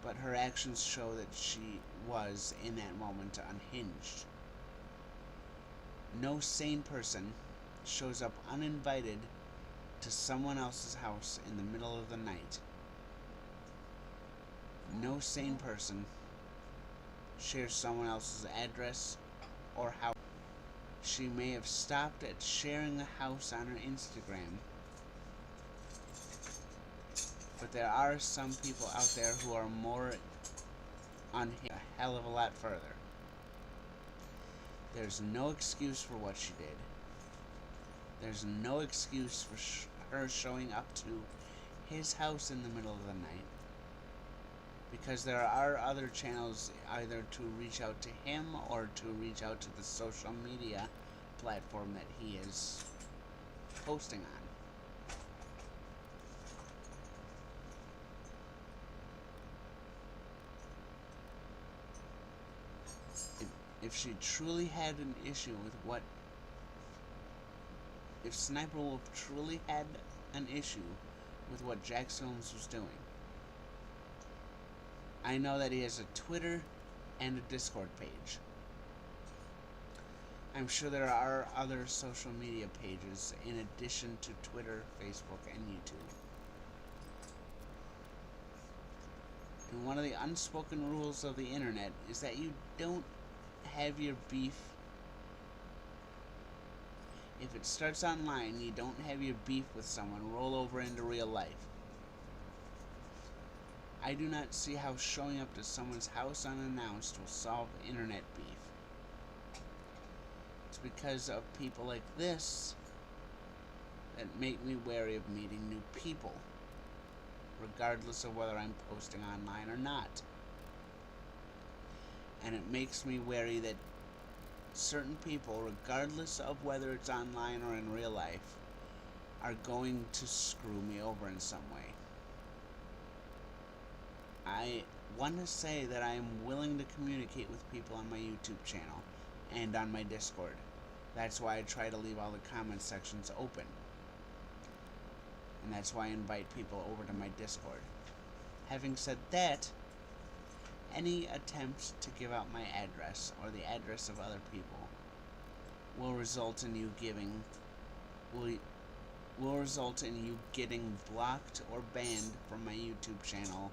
But her actions show that she was, in that moment, unhinged. No sane person shows up uninvited to someone else's house in the middle of the night. No sane person shares someone else's address or house. She may have stopped at sharing a house on her Instagram, but there are some people out there who are more unhinged, a hell of a lot further. There's no excuse for what she did. There's no excuse for her showing up to his house in the middle of the night, because there are other channels either to reach out to him or to reach out to the social media platform that he is posting on. If she truly had an issue with what... If SssniperWolf truly had an issue with what JacksFilms was doing, I know that he has a Twitter and a Discord page. I'm sure there are other social media pages in addition to Twitter, Facebook, and YouTube. And one of the unspoken rules of the internet is that you don't have your beef. If it starts online, you don't have your beef with someone roll over into real life. I do not see how showing up to someone's house unannounced will solve internet beef. It's because of people like this that make me wary of meeting new people, regardless of whether I'm posting online or not. And it makes me wary that certain people, regardless of whether it's online or in real life, are going to screw me over in some way. I want to say that I am willing to communicate with people on my YouTube channel and on my Discord. That's why I try to leave all the comment sections open. And that's why I invite people over to my Discord. Having said that, any attempt to give out my address or the address of other people will result in you getting blocked or banned from my YouTube channel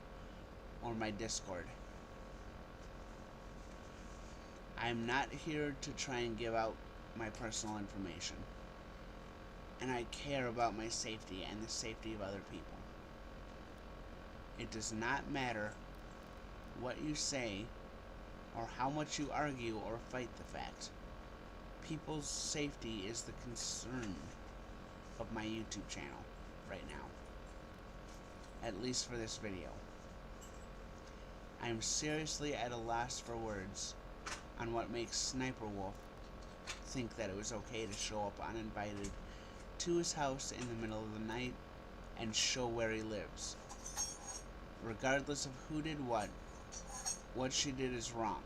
or my Discord. I'm not here to try and give out my personal information, and I care about my safety and the safety of other people. It does not matter what you say or how much you argue or fight the fact. People's safety is the concern of my YouTube channel right now, at least for this video. I am seriously at a loss for words on what makes SssniperWolf think that it was okay to show up uninvited to his house in the middle of the night and show where he lives. Regardless of who did what she did is wrong.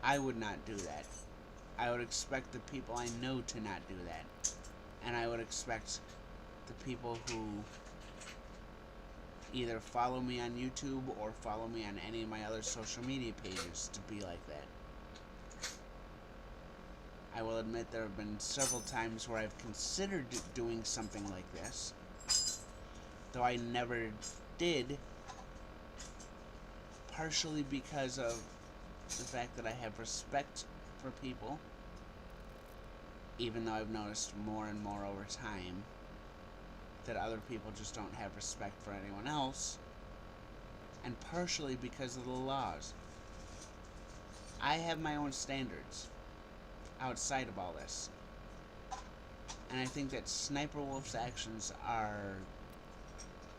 I would not do that. I would expect the people I know to not do that. And I would expect the people who either follow me on YouTube or follow me on any of my other social media pages to be like that. I will admit there have been several times where I've considered doing something like this, though I never did, partially because of the fact that I have respect for people, even though I've noticed more and more over time that other people just don't have respect for anyone else, and partially because of the laws. I have my own standards. outside of all this. And I think that SssniperWolf's actions are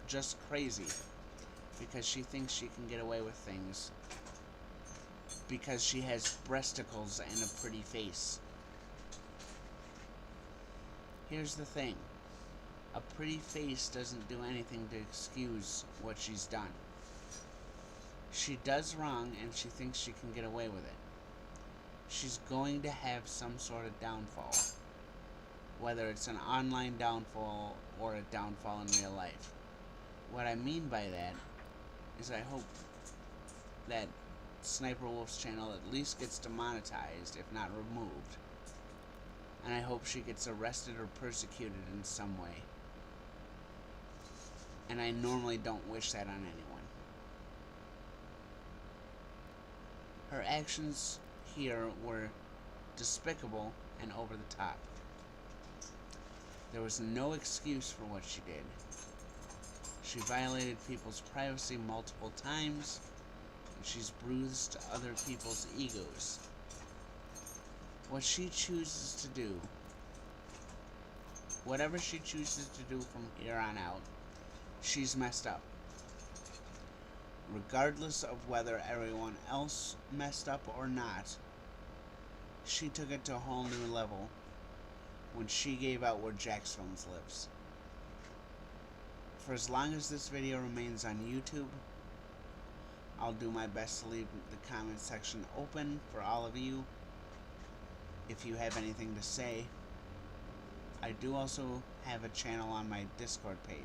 just crazy because she thinks she can get away with things because she has breasticles and a pretty face. Here's the thing. A pretty face doesn't do anything to excuse what she's done. She does wrong and she thinks she can get away with it. She's going to have some sort of downfall. Whether it's an online downfall or a downfall in real life. What I mean by that is I hope that SssniperWolf's channel at least gets demonetized, if not removed. And I hope she gets arrested or persecuted in some way. And I normally don't wish that on anyone. Her actions here were despicable and over the top. There was no excuse for what she did. She violated people's privacy multiple times, and she's bruised other people's egos. What she chooses to do, whatever she chooses to do from here on out, she's messed up. Regardless of whether everyone else messed up or not, she took it to a whole new level when she gave out where JacksFilms lives. For as long as this video remains on YouTube, I'll do my best to leave the comment section open for all of you if you have anything to say. I do also have a channel on my Discord page.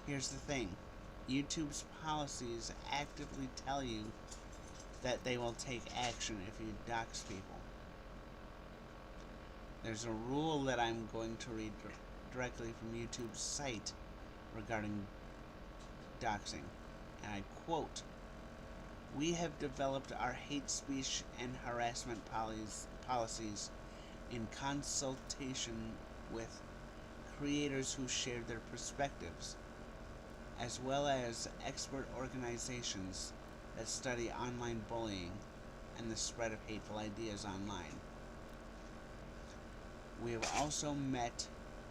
Here's the thing. YouTube's policies actively tell you that they will take action if you dox people. There's a rule that I'm going to read directly from YouTube's site regarding doxing, and I quote, "We have developed our hate speech and harassment policies in consultation with creators who share their perspectives, as well as expert organizations that study online bullying and the spread of hateful ideas online. We have also met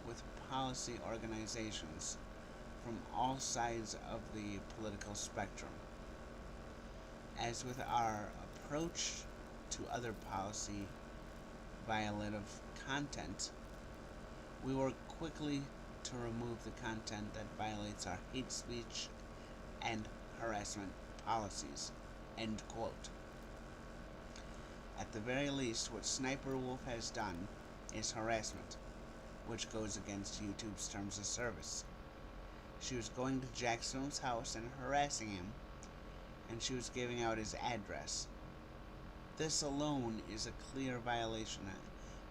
with policy organizations from all sides of the political spectrum. As with our approach to other policy violative content, we work quickly to remove the content that violates our hate speech and harassment policies." End quote. At the very least, what SssniperWolf has done is harassment, which goes against YouTube's terms of service. She was going to JacksFilms' house and harassing him, and she was giving out his address. This alone is a clear violation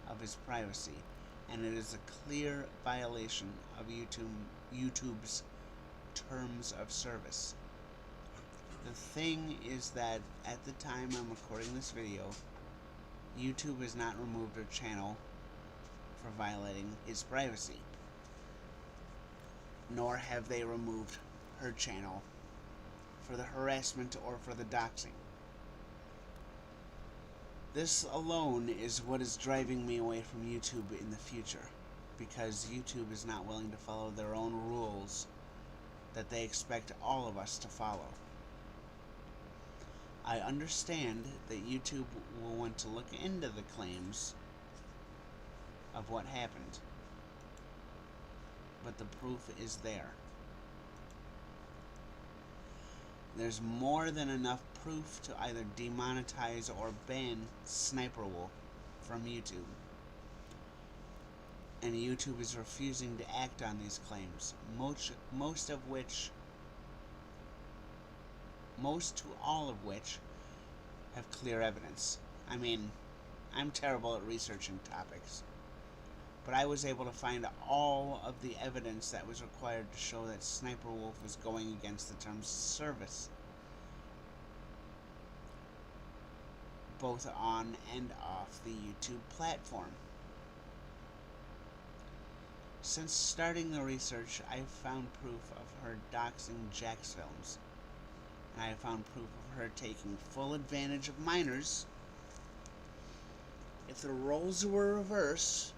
of his privacy, and it is a clear violation of YouTube's terms of service. The thing is that at the time I'm recording this video, YouTube has not removed her channel for violating his privacy, nor have they removed her channel for the harassment or for the doxing. This alone is what is driving me away from YouTube in the future, because YouTube is not willing to follow their own rules that they expect all of us to follow. I understand that YouTube will want to look into the claims of what happened, but the proof is there. There's more than enough proof to either demonetize or ban SssniperWolf from YouTube. And YouTube is refusing to act on these claims, most to all of which have clear evidence. I mean, I'm terrible at researching topics, but I was able to find all of the evidence that was required to show that SssniperWolf was going against the terms of service, both on and off the YouTube platform. Since starting the research, I've found proof of her doxing JacksFilms, and I have found proof of her taking full advantage of minors if the roles were reversed,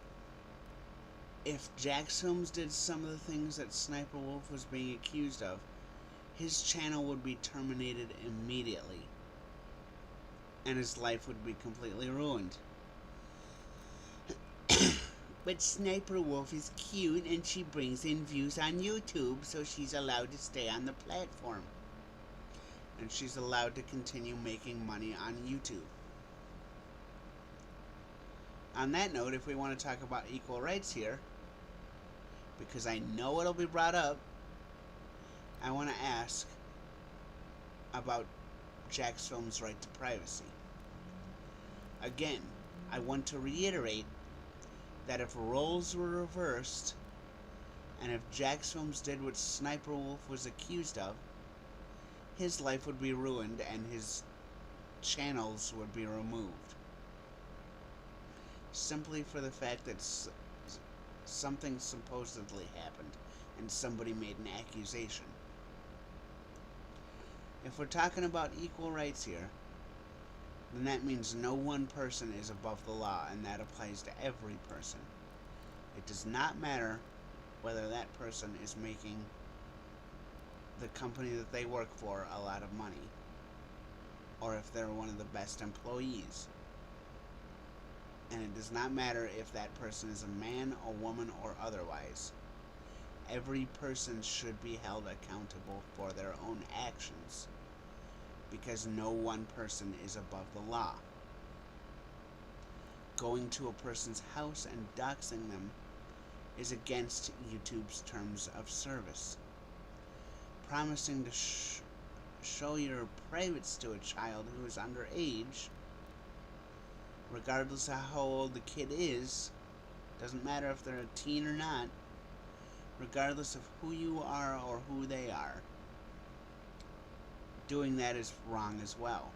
if JacksFilms did some of the things that SssniperWolf was being accused of, his channel would be terminated immediately, and his life would be completely ruined. But SssniperWolf is cute and she brings in views on YouTube, so she's allowed to stay on the platform. And she's allowed to continue making money on YouTube. On that note, if we want to talk about equal rights here, because I know it'll be brought up, I want to ask about JacksFilms' right to privacy. Again, I want to reiterate that if roles were reversed, and if JacksFilms did what SssniperWolf was accused of, his life would be ruined and his channels would be removed. Simply for the fact that something supposedly happened and somebody made an accusation. If we're talking about equal rights here, then that means no one person is above the law, and that applies to every person. It does not matter whether that person is making the company that they work for a lot of money, or if they're one of the best employees. And it does not matter if that person is a man, a woman, or otherwise. Every person should be held accountable for their own actions, because no one person is above the law. Going to a person's house and doxing them is against YouTube's terms of service. Promising to show your privates to a child who is underage, regardless of how old the kid is, doesn't matter if they're a teen or not, regardless of who you are or who they are, doing that is wrong as well.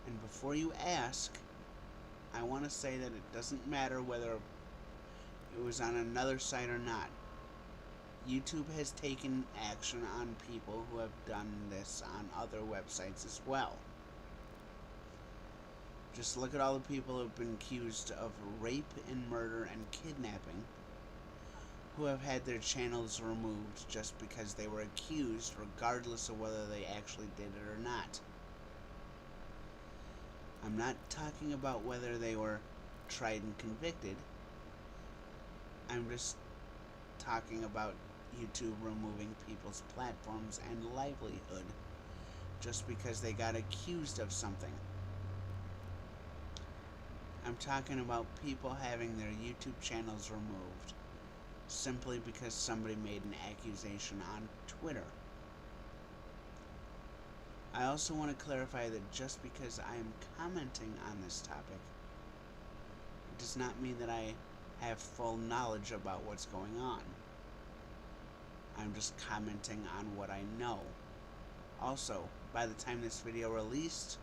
And before you ask, I want to say that it doesn't matter whether it was on another site or not. YouTube has taken action on people who have done this on other websites as well. Just look at all the people who have been accused of rape and murder and kidnapping, who have had their channels removed just because they were accused, regardless of whether they actually did it or not. I'm not talking about whether they were tried and convicted. I'm just talking about YouTube removing people's platforms and livelihood just because they got accused of something. I'm talking about people having their YouTube channels removed simply because somebody made an accusation on Twitter. I also want to clarify that just because I am commenting on this topic, it does not mean that I have full knowledge about what's going on. I'm just commenting on what I know. Also, by the time this video released,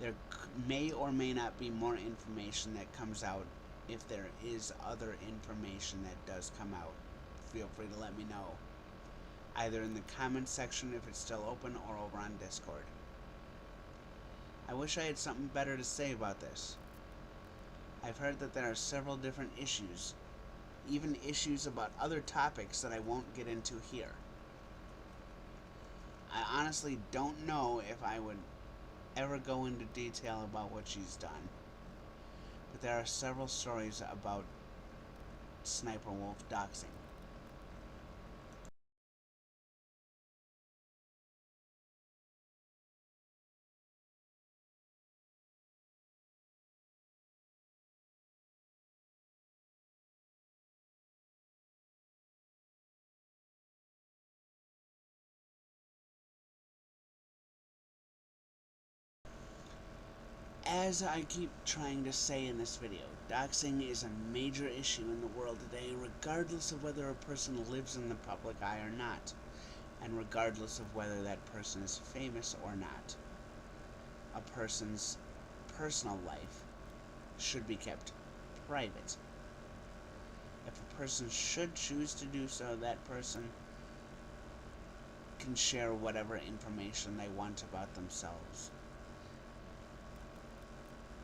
there may or may not be more information that comes out. If there is other information that does come out, feel free to let me know, either in the comments section if it's still open or over on Discord. I wish I had something better to say about this. I've heard that there are several different issues, even issues about other topics that I won't get into here. I honestly don't know if I would ever go into detail about what she's done, but there are several stories about SssniperWolf doxing. As I keep trying to say in this video, doxing is a major issue in the world today, regardless of whether a person lives in the public eye or not, and regardless of whether that person is famous or not. A person's personal life should be kept private. If a person should choose to do so, that person can share whatever information they want about themselves.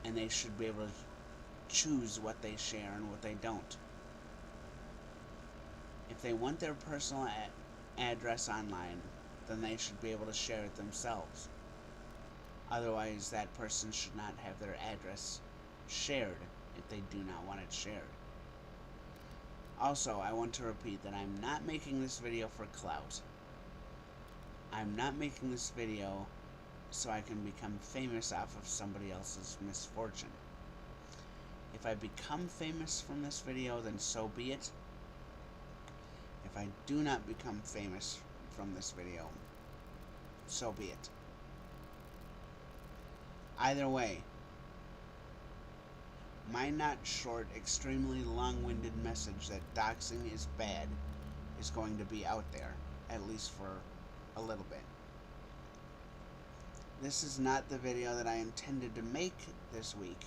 and they should be able to choose what they share and what they don't. If they want their personal address online, then they should be able to share it themselves. Otherwise, that person should not have their address shared if they do not want it shared. Also, I want to repeat that I'm not making this video for clout. I'm not making this video so I can become famous off of somebody else's misfortune. If I become famous from this video, then so be it. If I do not become famous from this video, so be it. Either way, my not short, extremely long-winded message that doxing is bad is going to be out there, at least for a little bit. This is not the video that I intended to make this week,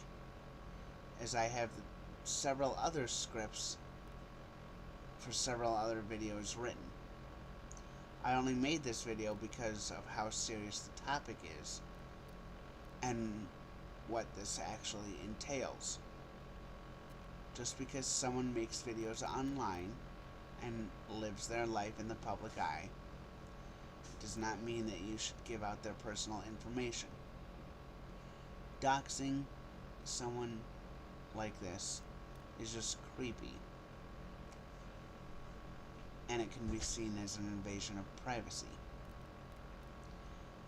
as I have several other scripts for several other videos written. I only made this video because of how serious the topic is and what this actually entails. Just because someone makes videos online and lives their life in the public eye does not mean that you should give out their personal information. Doxing someone like this is just creepy, and it can be seen as an invasion of privacy.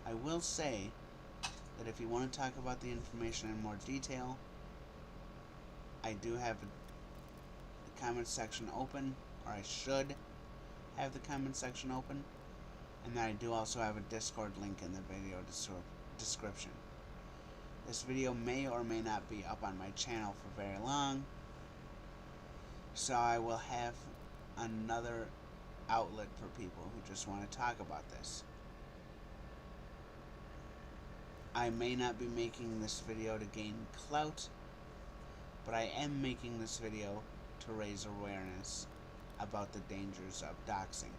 I will say that if you want to talk about the information in more detail, I do have the comment section open, or I should have the comment section open, and then I do also have a Discord link in the video description. This video may or may not be up on my channel for very long, so I will have another outlet for people who just want to talk about this. I may not be making this video to gain clout, but I am making this video to raise awareness about the dangers of doxing.